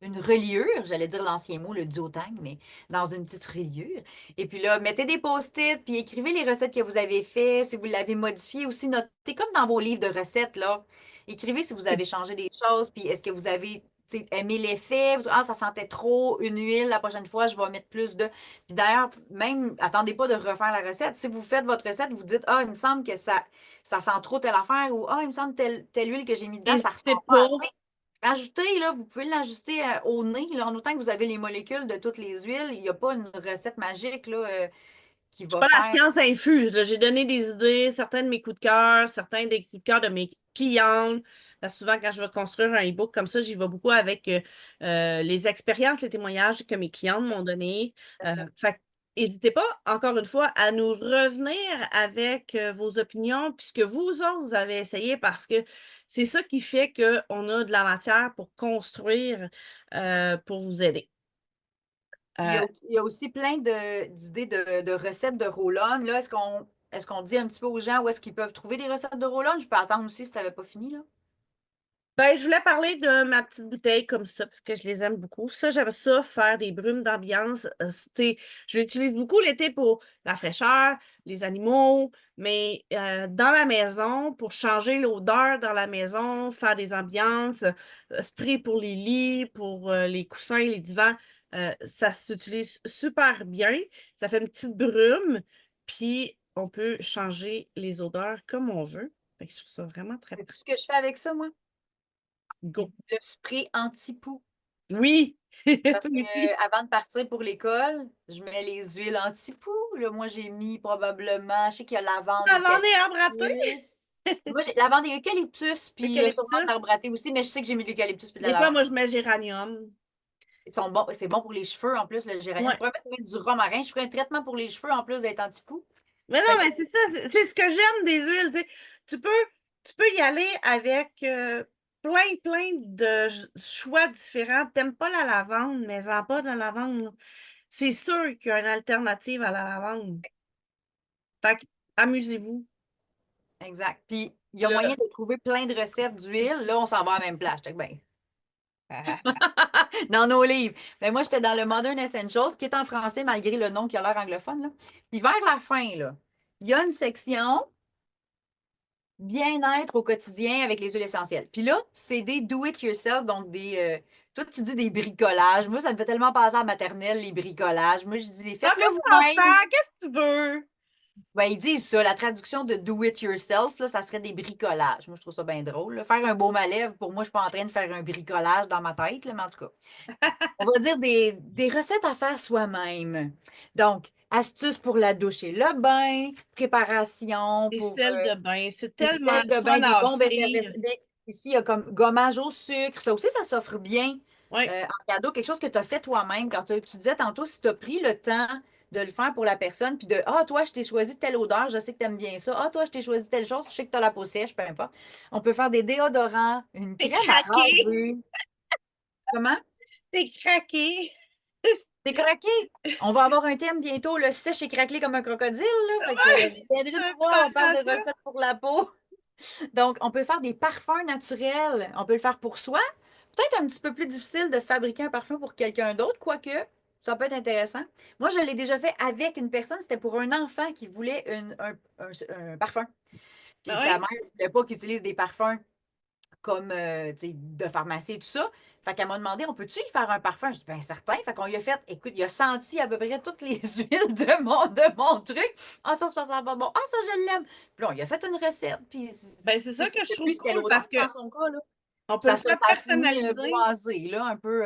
une reliure. J'allais dire l'ancien mot, le duotang, mais dans une petite reliure. Et puis là, mettez des post-it, puis écrivez les recettes que vous avez faites. Si vous l'avez modifié aussi, notez comme dans vos livres de recettes, là. Écrivez si vous avez changé des choses, puis est-ce que vous avez tu sais, aimé l'effet. Ah, ça sentait trop une huile. La prochaine fois, je vais mettre plus de. Puis d'ailleurs, même, attendez pas de refaire la recette. Si vous faites votre recette, vous dites, ah, il me semble que ça sent trop telle affaire ou ah, il me semble telle huile que j'ai mis dedans, ça N'hésitez ressent pas pas. assez. Ajoutez, là, vous pouvez l'ajuster au nez, là, en autant que vous avez les molécules de toutes les huiles. Il n'y a pas une recette magique là, qui Je suis va pas la faire. science infuse, là. J'ai donné des idées, certains de mes coups de cœur, certains des coups de cœur de mes clientes. Souvent, quand je vais construire un e-book comme ça, j'y vais beaucoup avec les expériences, les témoignages que mes clientes m'ont donnés. Fait que n'hésitez pas, encore une fois, à nous revenir avec vos opinions, puisque vous autres, vous avez essayé, parce que c'est ça qui fait qu'on a de la matière pour construire, pour vous aider. Euh, Il y a aussi plein d'idées de recettes de roll-on. Là, est-ce qu'on dit un petit peu aux gens où est-ce qu'ils peuvent trouver des recettes de roll-on? Je peux attendre aussi si tu n'avais pas fini, là. Ben, je voulais parler de ma petite bouteille comme ça, parce que je les aime beaucoup. Ça, j'aime ça, faire des brumes d'ambiance. Tu sais, je l'utilise beaucoup l'été pour la fraîcheur, les animaux, mais dans la maison, pour changer l'odeur dans la maison, faire des ambiances, spray pour les lits, pour les coussins, les divans, ça s'utilise super bien. Ça fait une petite brume, puis on peut changer les odeurs comme on veut. Fait que je trouve ça vraiment très C'est tout ce que je fais avec ça, moi. go. Le spray anti-poux. Oui, Parce toi que aussi. avant de partir pour l'école, je mets les huiles anti-poux. Là, moi, j'ai mis probablement, je sais qu'il y a lavande, Lavande et arbre à thé. eucalyptus. Moi, j'ai lavande et eucalyptus, puis sûrement de Eucalyptus. l'arbre à thé aussi, mais je sais que j'ai mis de l'eucalyptus puis de la Des fois, lavande. moi, je mets géranium. Ils sont bons, c'est bon pour les cheveux en plus, le géranium. Je Ouais. pourrais mettre même du romarin. Je ferais un traitement pour les cheveux en plus d'être anti-poux. Mais non, Fait que, mais c'est ça. C'est ce que j'aime des huiles. Tu sais. Tu peux, tu peux y aller avec plein de choix différents. T'aimes pas la lavande, mais en pas de la lavande, là. C'est sûr qu'il y a une alternative à la lavande. Fait que, amusez-vous. exact. Puis, il y a moyen Le... de trouver plein de recettes d'huile. Là, on s'en va à la même place. Check bien. Dans nos livres. Mais moi, j'étais dans le Modern Essentials, qui est en français malgré le nom qui a l'air anglophone, là. Puis vers la fin, là, il y a une section bien-être au quotidien avec les huiles essentielles. Puis là, c'est des do-it-yourself, donc des. Toi, tu dis des bricolages. Moi, ça me fait tellement passer à la maternelle, les bricolages. Moi, je dis, Ah, faites-le mais ça vous-même. enfant, qu'est-ce que tu veux? Ben, ils disent ça, la traduction de do it yourself, là, ça serait des bricolages. Moi, je trouve ça bien drôle, là. Faire un baume à lèvres, pour moi, je suis pas en train de faire un bricolage dans ma tête, là, mais en tout cas. On va dire des recettes à faire soi-même. Donc, astuces pour la douche et le bain, préparation Des pour sels de bain, c'est des tellement sels le de bain, fun des à bombes offrir. effervescentes. Ici, il y a comme gommage au sucre. Ça aussi, ça s'offre bien Oui. en cadeau. Quelque chose que tu as fait toi-même. Quand tu disais tantôt, si tu as pris le temps de le faire pour la personne, puis de ah, toi, je t'ai choisi telle odeur, je sais que tu aimes bien ça. Ah, toi, je t'ai choisi telle chose, je sais que tu as la peau sèche, peu importe. On peut faire des déodorants, une T'es crème à craqué. raser. Comment? T'es craqué. T'es craqué. On va avoir un thème bientôt, le sèche et craquelé comme un crocodile, là. Fait que Ouais, vous viendrez ça nous me fait voir, on penser parle à de ça. recettes pour la peau. Donc, on peut faire des parfums naturels. On peut le faire pour soi. Peut-être un petit peu plus difficile de fabriquer un parfum pour quelqu'un d'autre, quoique ça peut être intéressant. Moi, je l'ai déjà fait avec une personne. C'était pour un enfant qui voulait un parfum. Puis Ben sa oui. mère ne voulait pas qu'il utilise des parfums comme tu sais, de pharmacie et tout ça. Fait qu'elle m'a demandé, on peut-tu lui faire un parfum? Je dis, ben certain. Fait qu'on lui a fait, écoute, il a senti à peu près toutes les huiles de mon truc. Ah, ça se passe pas bon. Ah, ça, je l'aime. Puis là, on lui a fait une recette. Puis, Ben c'est tu ça sais, que je c'était trouve plus c'était cool l'odeur parce que dans son cas, là. on peut Ça, le ça, faire ça a fini personnaliser. boisé, là, un peu.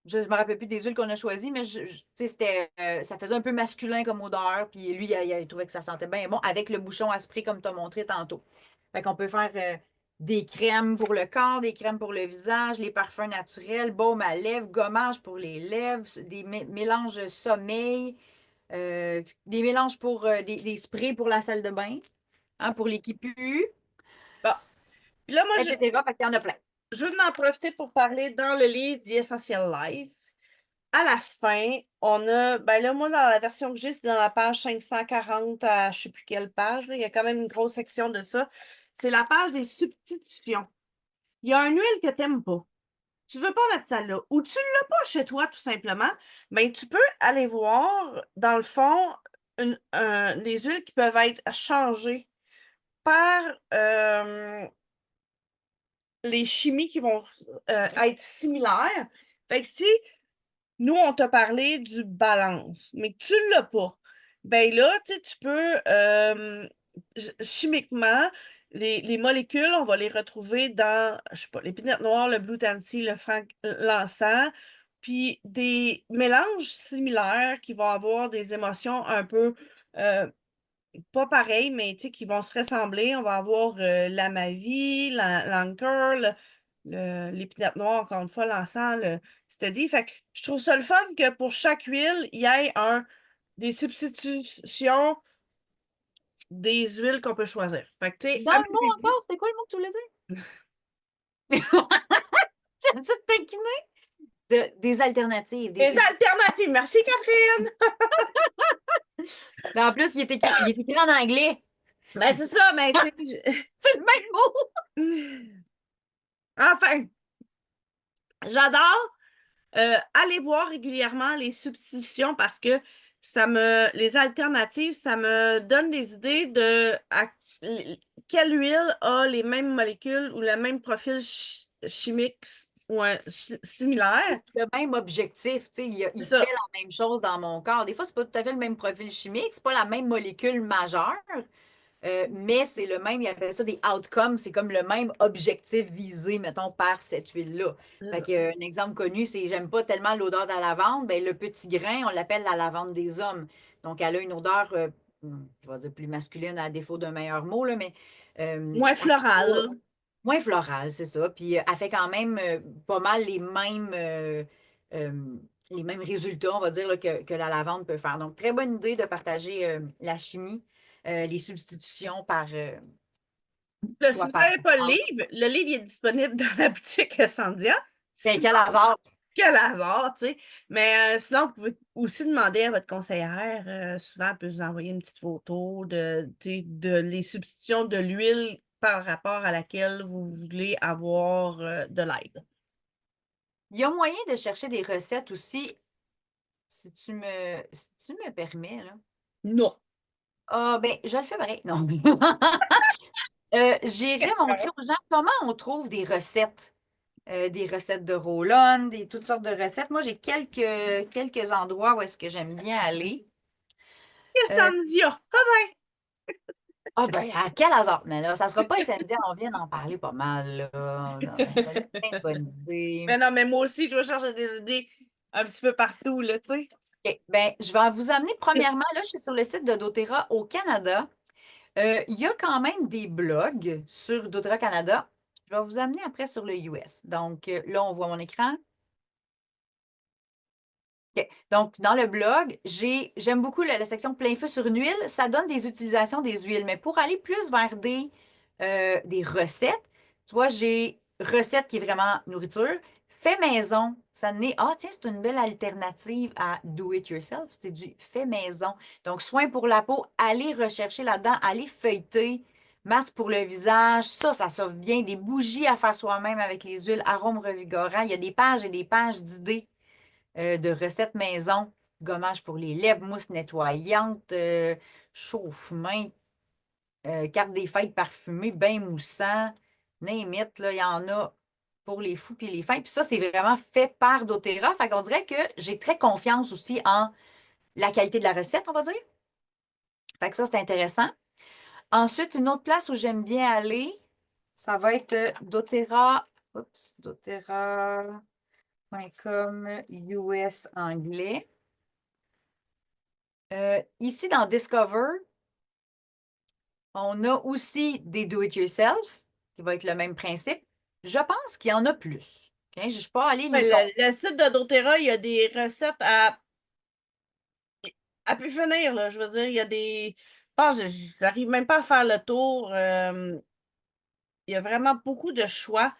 Je me rappelle plus des huiles qu'on a choisies, mais tu sais, ça faisait un peu masculin comme odeur. Puis lui, il trouvait que ça sentait bien bon avec le bouchon à spray comme tu as montré tantôt. Fait qu'on peut faire. des crèmes pour le corps, des crèmes pour le visage, les parfums naturels, baume à lèvres, gommage pour les lèvres, des mélanges sommeil, des mélanges pour des sprays pour la salle de bain, hein, pour les qui puent, Bon. Puis là, moi, etc. Fait qu'il y en a plein. je veux en profiter pour parler dans le livre The Essential Life. À la fin, on a, ben là, moi, dans la version que j'ai, c'est dans la page 540 à je sais plus quelle page, là, il y a quand même une grosse section de ça. C'est la page des substitutions. Il y a une huile que tu n'aimes pas. Tu veux pas mettre ça là. Ou tu ne l'as pas chez toi, tout simplement. Mais tu peux aller voir, dans le fond, des huiles qui peuvent être changées par les chimies qui vont être similaires. Fait que si nous, on t'a parlé du balance, mais que tu ne l'as pas. Ben là, tu peux, chimiquement, les molécules, on va les retrouver dans, je sais pas, l'épinette noire, le blue tansy, l'encens, puis des mélanges similaires qui vont avoir des émotions un peu, euh, pas pareilles, mais qui vont se ressembler. On va avoir la Mavi, l'Anchor, l'épinette noire, encore une fois, l'encens, le steady. Fait que je trouve ça le fun que pour chaque huile, il y ait des substitutions des huiles qu'on peut choisir. Fait que, tu sais, Dans le mot amusez-vous. encore, c'était quoi le mot que tu voulais dire? J'ai dit de taquiner. Des alternatives, des Des substituts. alternatives. Merci, Catherine. Mais en plus, il est écrit en anglais. Ben, c'est ça, mais tu C'est le même mot. sais. Enfin, j'adore. Allez voir régulièrement les substitutions parce que les alternatives, ça me donne des idées de quelle huile a les mêmes molécules ou le même profil chimique ou similaire. Le même objectif, tu sais, C'est il fait ça. la même chose dans mon corps. Des fois, c'est pas tout à fait le même profil chimique, c'est pas la même molécule majeure, mais c'est le même, il appelle ça des outcomes, c'est comme le même objectif visé, mettons, par cette huile-là. C'est Fait ça. que, un exemple connu, c'est j'aime pas tellement l'odeur de la lavande, ben, le petit grain, on l'appelle la lavande des hommes. Donc, elle a une odeur, je vais dire plus masculine à défaut d'un meilleur mot, là, mais Moins elle fait floral, pas- là. moins florale, c'est ça. Puis elle fait quand même pas mal les mêmes résultats, on va dire, là, que la lavande peut faire. Donc, très bonne idée de partager la chimie, les substitutions par Là, si soit vous par. n'avez pas le livre il est disponible dans la boutique Sandia. Ben, Sinon, quel hasard! quel hasard, tu sais. Mais sinon, vous pouvez aussi demander à votre conseillère. Souvent, elle peut vous envoyer une petite photo de les substitutions de l'huile par rapport à laquelle vous voulez avoir de l'aide. Il y a moyen de chercher des recettes aussi, si tu me permets, là. Non. Ah, ben, je le fais pareil. Non. J'irai montrer Question. aux gens comment on trouve des recettes de roll-on, toutes sortes de recettes. Moi, j'ai quelques endroits où est-ce que j'aime bien aller. Quel Euh, Sandia? Ah ben! ah ben, à quel hasard! Mais là, ça sera pas incendiaire, on vient d'en parler pas mal, là. On a plein de bonnes idées. Mais non, mais moi aussi, je vais chercher des idées un petit peu partout, là, tu sais. OK. Ben, je vais vous amener premièrement, là, je suis sur le site de doTERRA au Canada. Il y a quand même des blogs sur doTERRA Canada. Je vais vous amener après sur le US. Donc, là, on voit mon écran. OK. Donc, dans le blog, j'aime beaucoup la section plein feu sur une huile. Ça donne des utilisations des huiles. Mais pour aller plus vers des recettes, tu vois, j'ai recette qui est vraiment nourriture. Fait maison, ça n'est. Ah, tiens, c'est une belle alternative à do it yourself. C'est du fait maison. Donc, soin pour la peau, allez rechercher là-dedans, allez feuilleter. Masque pour le visage, ça s'offre bien. Des bougies à faire soi-même avec les huiles, arômes revigorants. Il y a des pages et des pages d'idées de recettes maison, gommage pour les lèvres, mousse nettoyante, chauffe-main, carte des fêtes parfumée, bain moussant, name it, là, il y en a pour les fous puis les fêtes. Puis ça, c'est vraiment fait par doTERRA. Fait qu'on dirait que j'ai très confiance aussi en la qualité de la recette, on va dire. Fait que ça, c'est intéressant. Ensuite, une autre place où j'aime bien aller, ça va être doTERRA, oups, doTERRA.com US anglais. Ici, dans Discover, on a aussi des do-it-yourself. qui va être le même principe. Je pense qu'il y en a plus. OK? Je ne suis pas allée Ouais, les compter. le site de doTERRA, il y a des recettes à pu finir, là. Je veux dire, il y a des. Je pense que j'arrive même pas à faire le tour. Il y a vraiment beaucoup de choix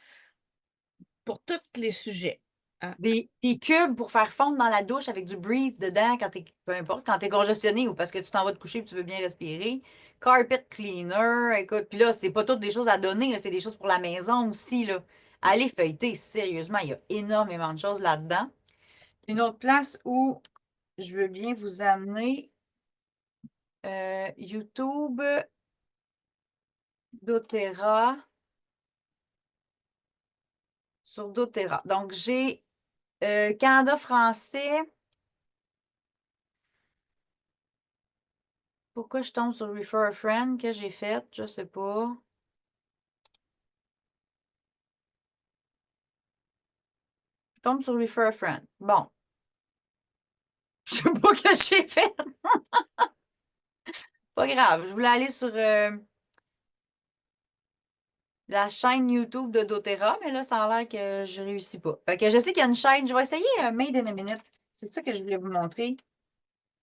pour tous les sujets. Hein. Des cubes pour faire fondre dans la douche avec du breathe dedans quand peu importe, quand t'es congestionné ou parce que tu t'en vas te coucher et tu veux bien respirer. Carpet cleaner, écoute, puis là, c'est pas toutes des choses à donner, là, c'est des choses pour la maison aussi, là. Allez feuilleter, sérieusement, il y a énormément de choses là-dedans. Une autre place où je veux bien vous amener, YouTube, doTERRA, sur doTERRA. Donc, j'ai Canada français. Pourquoi je tombe sur Refer a Friend que j'ai fait? Je sais pas. Je tombe sur Refer a Friend. Bon, je sais pas ce que j'ai fait. Pas grave. Je voulais aller sur la chaîne YouTube de doTERRA, mais là, ça a l'air que je réussis pas. Fait que je sais qu'il y a une chaîne. Je vais essayer Made in a Minute. C'est ça que je voulais vous montrer.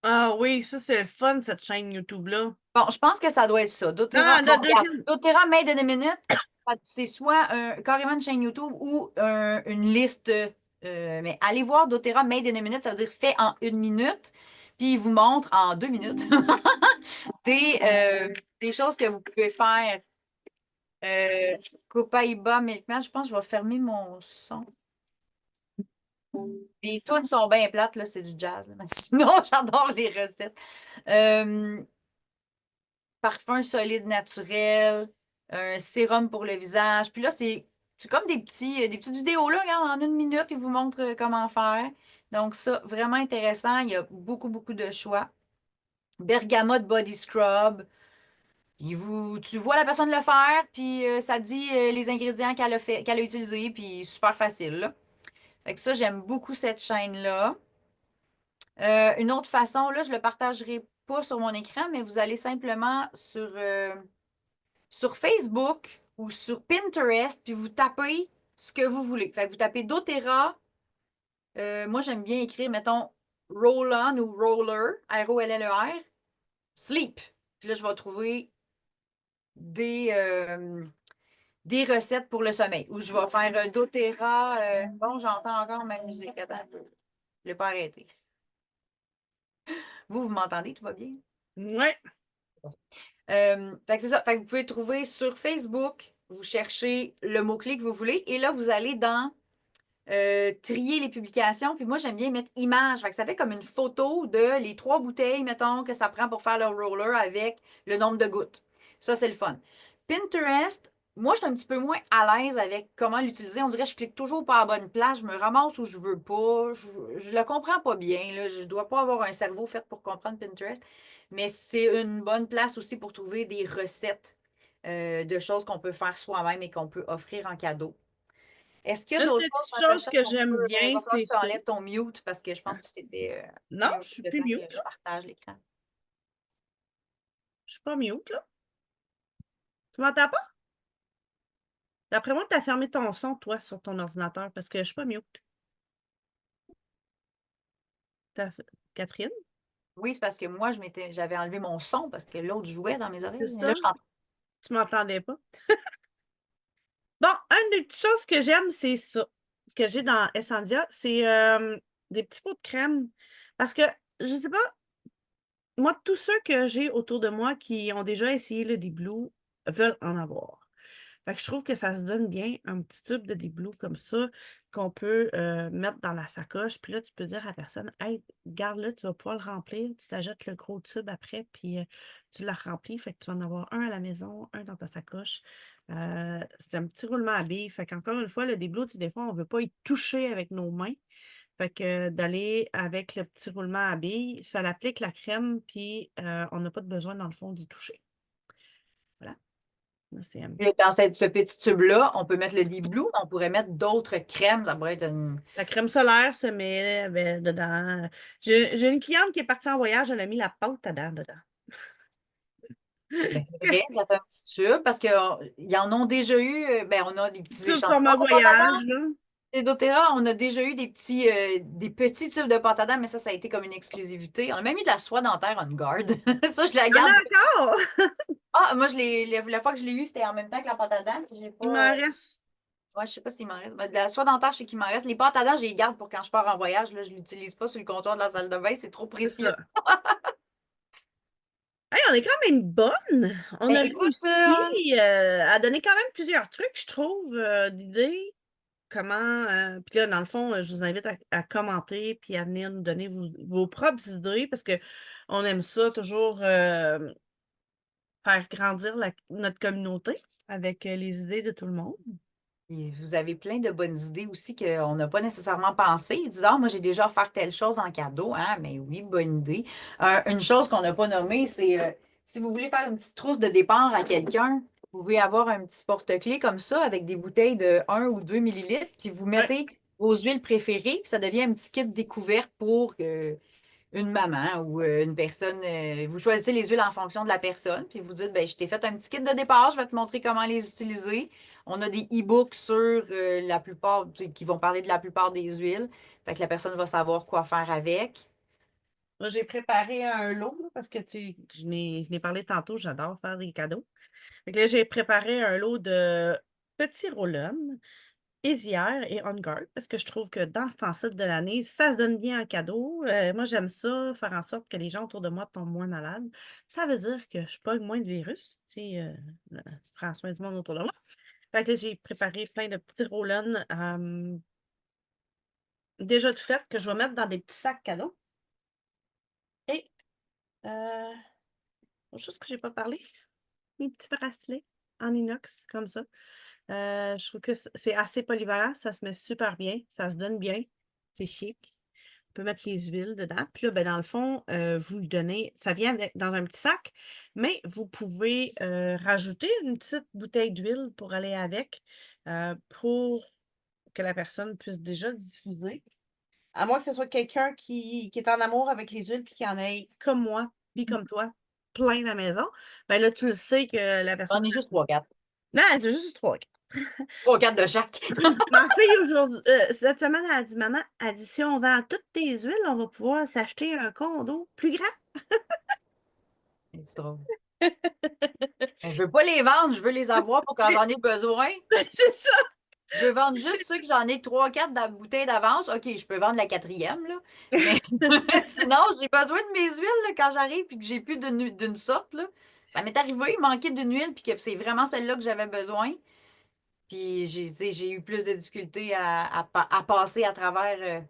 Ah oui, ça, c'est le fun, cette chaîne YouTube-là. Bon, je pense que ça doit être ça. doTERRA. Non, Bon, le regarde. deuxième. doTERRA Made in a Minute, c'est soit carrément une chaîne YouTube ou une liste. Mais allez voir doTERRA Made in a Minute, ça veut dire fait en 1 minute. Puis il vous montre en 2 minutes des choses que vous pouvez faire. Euh, Copaiba, Milkman, je pense que je vais fermer mon son. Les tunes sont bien plates, là, c'est du jazz, là. Mais sinon, j'adore les recettes. Euh, Parfum solide naturel, un sérum pour le visage. Puis là, c'est comme des petites vidéos, là, regarde, en 1 minute, ils vous montrent comment faire. Donc, ça, vraiment intéressant. Il y a beaucoup, beaucoup de choix. Bergamote Body Scrub. Tu vois la personne le faire, puis ça dit les ingrédients qu'elle a fait, qu'elle a utilisés, puis super facile, là. Fait que ça, j'aime beaucoup cette chaîne-là. Une autre façon, là, je le partagerai pas sur mon écran, mais vous allez simplement sur Facebook ou sur Pinterest, puis vous tapez ce que vous voulez. Fait que vous tapez doTERRA. Moi, j'aime bien écrire, mettons, Roll-On ou Roller, R-O-L-L-E-R, Sleep. Puis là, je vais trouver des, euh, des recettes pour le sommeil. Ou je vais faire doTERRA. Bon, j'entends encore ma musique. Attends un peu. Je l'ai pas arrêté. Vous m'entendez? Tout va bien? Ouais. Fait que c'est ça. Fait que vous pouvez trouver sur Facebook, vous cherchez le mot-clé que vous voulez, et là, vous allez dans trier les publications. Puis moi, j'aime bien mettre image. Fait que ça fait comme une photo de les 3 bouteilles, mettons, que ça prend pour faire le roller avec le nombre de gouttes. Ça, c'est le fun. Pinterest, moi, je suis un petit peu moins à l'aise avec comment l'utiliser. On dirait que je clique toujours pas à la bonne place. Je me ramasse où je veux pas. Je le comprends pas bien, là. Je dois pas avoir un cerveau fait pour comprendre Pinterest. Mais c'est une bonne place aussi pour trouver des recettes de choses qu'on peut faire soi-même et qu'on peut offrir en cadeau. Est-ce qu'il y a Une d'autres des choses, petites choses Natacha, que qu'on peut. j'aime Il bien, va falloir que c'est tu ça. enlèves ton mute parce que je pense que tu t'étais Non, mute je suis le plus temps mute, que je là. partage l'écran. Je suis pas mute, là. Tu m'entends pas? D'après moi, tu as fermé ton son, toi, sur ton ordinateur, parce que je suis pas mute. T'as- Catherine, Oui, c'est parce que moi, j'avais enlevé mon son parce que l'autre jouait dans mes c'est oreilles. Mais là, ça? je t'entends. Tu m'entendais pas? Bon, une des petites choses que j'aime, c'est ça, que j'ai dans Essendia, c'est des petits pots de crème. Parce que, je sais pas, moi, tous ceux que j'ai autour de moi qui ont déjà essayé le Deep Blue veulent en avoir. Fait que je trouve que ça se donne bien un petit tube de Deep Blue comme ça qu'on peut mettre dans la sacoche. Puis là, tu peux dire à la personne, hey, garde-le, tu vas pouvoir le remplir. Tu t'achètes le gros tube après, puis tu l'as rempli. Fait que tu vas en avoir un à la maison, un dans ta sacoche. C'est un petit roulement à billes. Fait qu'encore une fois, le Deep Blue, tu sais, des fois, on ne veut pas y toucher avec nos mains. Fait que d'aller avec le petit roulement à billes, ça l'applique la crème, puis on n'a pas de besoin, dans le fond, d'y toucher. Voilà. Là, c'est Puis dans ce petit tube-là, on peut mettre le Deep Blue, mais on pourrait mettre d'autres crèmes. Ça pourrait être une. la crème solaire se met dedans. J'ai une cliente qui est partie en voyage, elle a mis la pâte dedans. Ben, c'est vrai, ça fait un petit tube parce qu'ils en ont déjà eu, ben, on a des petits Tube échantillons format de pâte à voyage, dents. là. Chez doTERRA, on a déjà eu des petits tubes de pâte à dents, mais ça a été comme une exclusivité. On a même eu de la soie dentaire on guard. Ça, je la Il y en garde. a encore! Ah, moi, la fois que je l'ai eu, c'était en même temps que la pâte à dents. J'ai Il pas. m'en reste. Ouais, je sais pas s'il m'en reste. Ben, de la soie dentaire, je sais qu'il m'en reste. Les pâtes à dents, je les garde pour quand je pars en voyage. Là, je l'utilise pas sur le comptoir de la salle de bain. C'est trop C'est précieux. ça. Hey, on est quand même bonne. On Ben, a écoute, réussi à donner quand même plusieurs trucs, je trouve, d'idées. Comment. Puis là, dans le fond, je vous invite à commenter puis à venir nous donner vos propres idées parce que on aime ça toujours faire grandir notre communauté avec les idées de tout le monde. et vous avez plein de bonnes idées aussi qu'on n'a pas nécessairement pensé. Ils disent, ah, moi, j'ai déjà offert telle chose en cadeau. Hein? Mais oui, bonne idée. Une chose qu'on n'a pas nommée, c'est si vous voulez faire une petite trousse de départ à quelqu'un, vous pouvez avoir un petit porte-clés comme ça avec des bouteilles de 1 ou 2 millilitres, puis vous Ouais. mettez vos huiles préférées, puis ça devient un petit kit découverte pour une maman ou une personne. Vous choisissez les huiles en fonction de la personne, puis vous dites, ben, je t'ai fait un petit kit de départ, je vais te montrer comment les utiliser. On a des e-books sur la plupart, tu sais, qui vont parler de la plupart des huiles. Fait que la personne va savoir quoi faire avec. Moi, j'ai préparé un lot là, parce que tu sais, je n'ai parlé tantôt, j'adore faire des cadeaux. Fait que là, j'ai préparé un lot de petits roll-on, Easier et On Guard, parce que je trouve que dans ce temps-ci de l'année, ça se donne bien en cadeau. Moi, j'aime ça, faire en sorte que les gens autour de moi tombent moins malades. Ça veut dire que je pogne moins de virus, tu sais, je prends soin du monde autour de moi. Fait que là, j'ai préparé plein de petits roll-on déjà tout faits que je vais mettre dans des petits sacs cadeaux. Et, autre chose que j'ai pas parlé, mes petits bracelets en inox, comme ça. Je trouve que c'est assez polyvalent, ça se met super bien, ça se donne bien, c'est chic. On peut mettre les huiles dedans. Puis là, ben, dans le fond, vous le donnez, ça vient dans un petit sac, mais vous pouvez rajouter une petite bouteille d'huile pour aller avec, pour que la personne puisse déjà diffuser. À moins que ce soit quelqu'un qui est en amour avec les huiles puis qui en ait, comme moi, puis comme toi, plein la maison. Ben là, tu le sais que la personne. J'en ai juste 3-4. Non, c'est juste trois. 3-4 de chaque. Ma fille, aujourd'hui, cette semaine, elle a dit, maman, elle dit, si on vend toutes tes huiles, on va pouvoir s'acheter un condo plus grand. C'est drôle. Mais je veux pas les vendre, je veux les avoir pour quand j'en ai besoin. C'est ça. Je veux vendre juste ceux que j'en ai 3-4 dans la bouteille d'avance. OK, je peux vendre la quatrième, là. Mais sinon, j'ai besoin de mes huiles là, quand j'arrive puis que j'ai plus d'une sorte, là. Ça m'est arrivé, il manquait d'une huile puis que c'est vraiment celle-là que j'avais besoin. Puis tu sais, j'ai eu plus de difficultés à passer à travers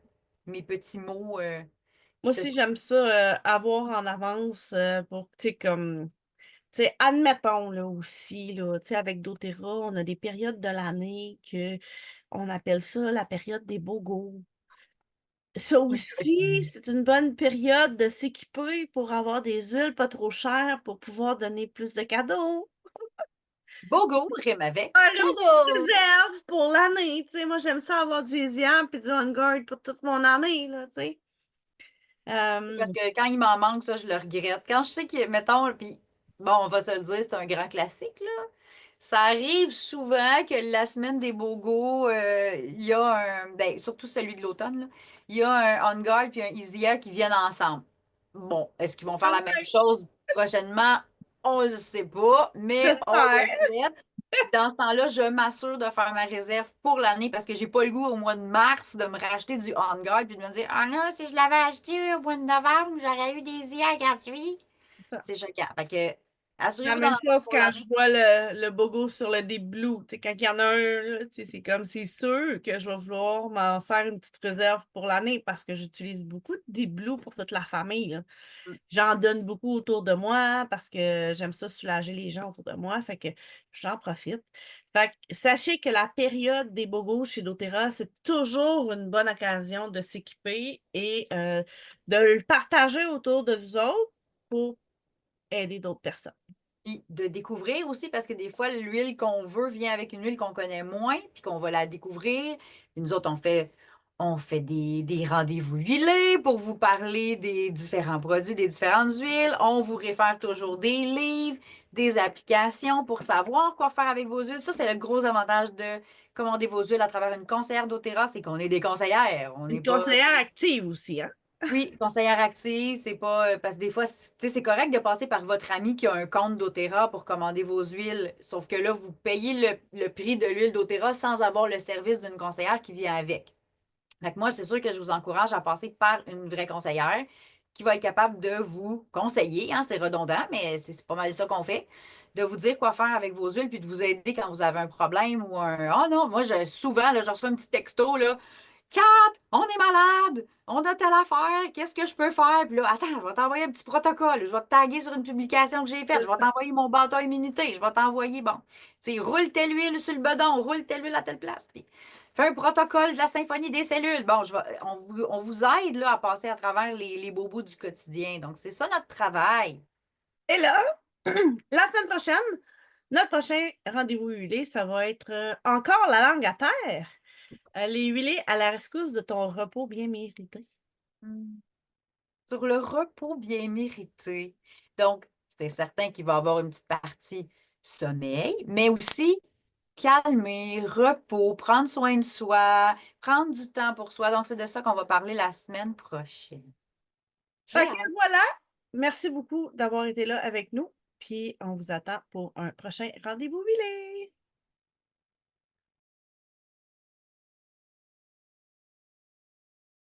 mes petits mots Moi qui se aussi, sont. j'aime ça, avoir en avance pour, tu sais, comme, tu sais, admettons, là, aussi, là, tu sais, avec doTERRA, on a des périodes de l'année que on appelle ça la période des bogos. Ça aussi, c'est une bonne période de s'équiper pour avoir des huiles pas trop chères pour pouvoir donner plus de cadeaux. Bogo rime avec Faire une petite cadeau. réserve pour l'année, tu sais. Moi, j'aime ça avoir du Easian puis du On Guard pour toute mon année, là, tu sais. Parce Euh, que quand il m'en manque, ça, je le regrette. Quand je sais que, mettons, puis bon, on va se le dire, c'est un grand classique, là. Ça arrive souvent que la semaine des Bogos, il y a ben, surtout celui de l'automne, là, il y a un On Guard puis un Easy Air qui viennent ensemble. Bon, est-ce qu'ils vont faire la même ouais, chose prochainement? On le sait pas, mais on j'espère. le souhaite. Dans ce temps-là, je m'assure de faire ma réserve pour l'année parce que j'ai pas le goût au mois de mars de me racheter du On Guard puis de me dire, ah non, si je l'avais acheté au mois de novembre, j'aurais eu des IA gratuits. C'est choquant. Fait que, La assurez-vous d'en même avoir chose pour quand je l'année. vois le bogo sur le Deep Blue. Tu sais, quand il y en a un, là, tu sais, c'est comme c'est sûr que je vais vouloir m'en faire une petite réserve pour l'année parce que j'utilise beaucoup de Deep Blue pour toute la famille, là. J'en donne beaucoup autour de moi parce que j'aime ça soulager les gens autour de moi. Fait que j'en profite. Fait que sachez que la période des bogos chez doTERRA, c'est toujours une bonne occasion de s'équiper et de le partager autour de vous autres pour aider d'autres personnes. Puis de découvrir aussi, parce que des fois, l'huile qu'on veut vient avec une huile qu'on connaît moins, puis qu'on va la découvrir. Puis nous autres, On fait des rendez-vous huilés pour vous parler des différents produits, des différentes huiles. On vous réfère toujours des livres, des applications pour savoir quoi faire avec vos huiles. Ça, c'est le gros avantage de commander vos huiles à travers une conseillère doTERRA, c'est qu'on est des conseillères. On n'est Une pas. conseillère active aussi, hein? Oui, conseillère active, c'est pas. Parce que des fois, tu sais, c'est correct de passer par votre ami qui a un compte doTERRA pour commander vos huiles. Sauf que là, vous payez le prix de l'huile doTERRA sans avoir le service d'une conseillère qui vient avec. Fait que moi, c'est sûr que je vous encourage à passer par une vraie conseillère qui va être capable de vous conseiller, hein, c'est redondant, mais c'est pas mal ça qu'on fait, de vous dire quoi faire avec vos huiles, puis de vous aider quand vous avez un problème ou un. Oh non, moi, souvent, là, je reçois un petit texto, là. Kat, on est malade, on a telle affaire, qu'est-ce que je peux faire? Puis là, attends, je vais t'envoyer un petit protocole, je vais te taguer sur une publication que j'ai faite, je vais t'envoyer mon bâton immunité, je vais t'envoyer, bon, tu sais, roule telle huile sur le bedon, roule telle huile à telle place. Puis, fais un protocole de la symphonie des cellules. Bon, on vous aide là, à passer à travers les bobos du quotidien. Donc, c'est ça notre travail. Et là, la semaine prochaine, notre prochain rendez-vous huilé, ça va être encore la langue à terre. Les huilés à la rescousse de ton repos bien mérité. Hmm. Sur le repos bien mérité. Donc, c'est certain qu'il va y avoir une petite partie sommeil, mais aussi calmer, repos, prendre soin de soi, prendre du temps pour soi. Donc, c'est de ça qu'on va parler la semaine prochaine. J'ai Fait que hâte. voilà, merci beaucoup d'avoir été là avec nous, puis on vous attend pour un prochain rendez-vous huilé.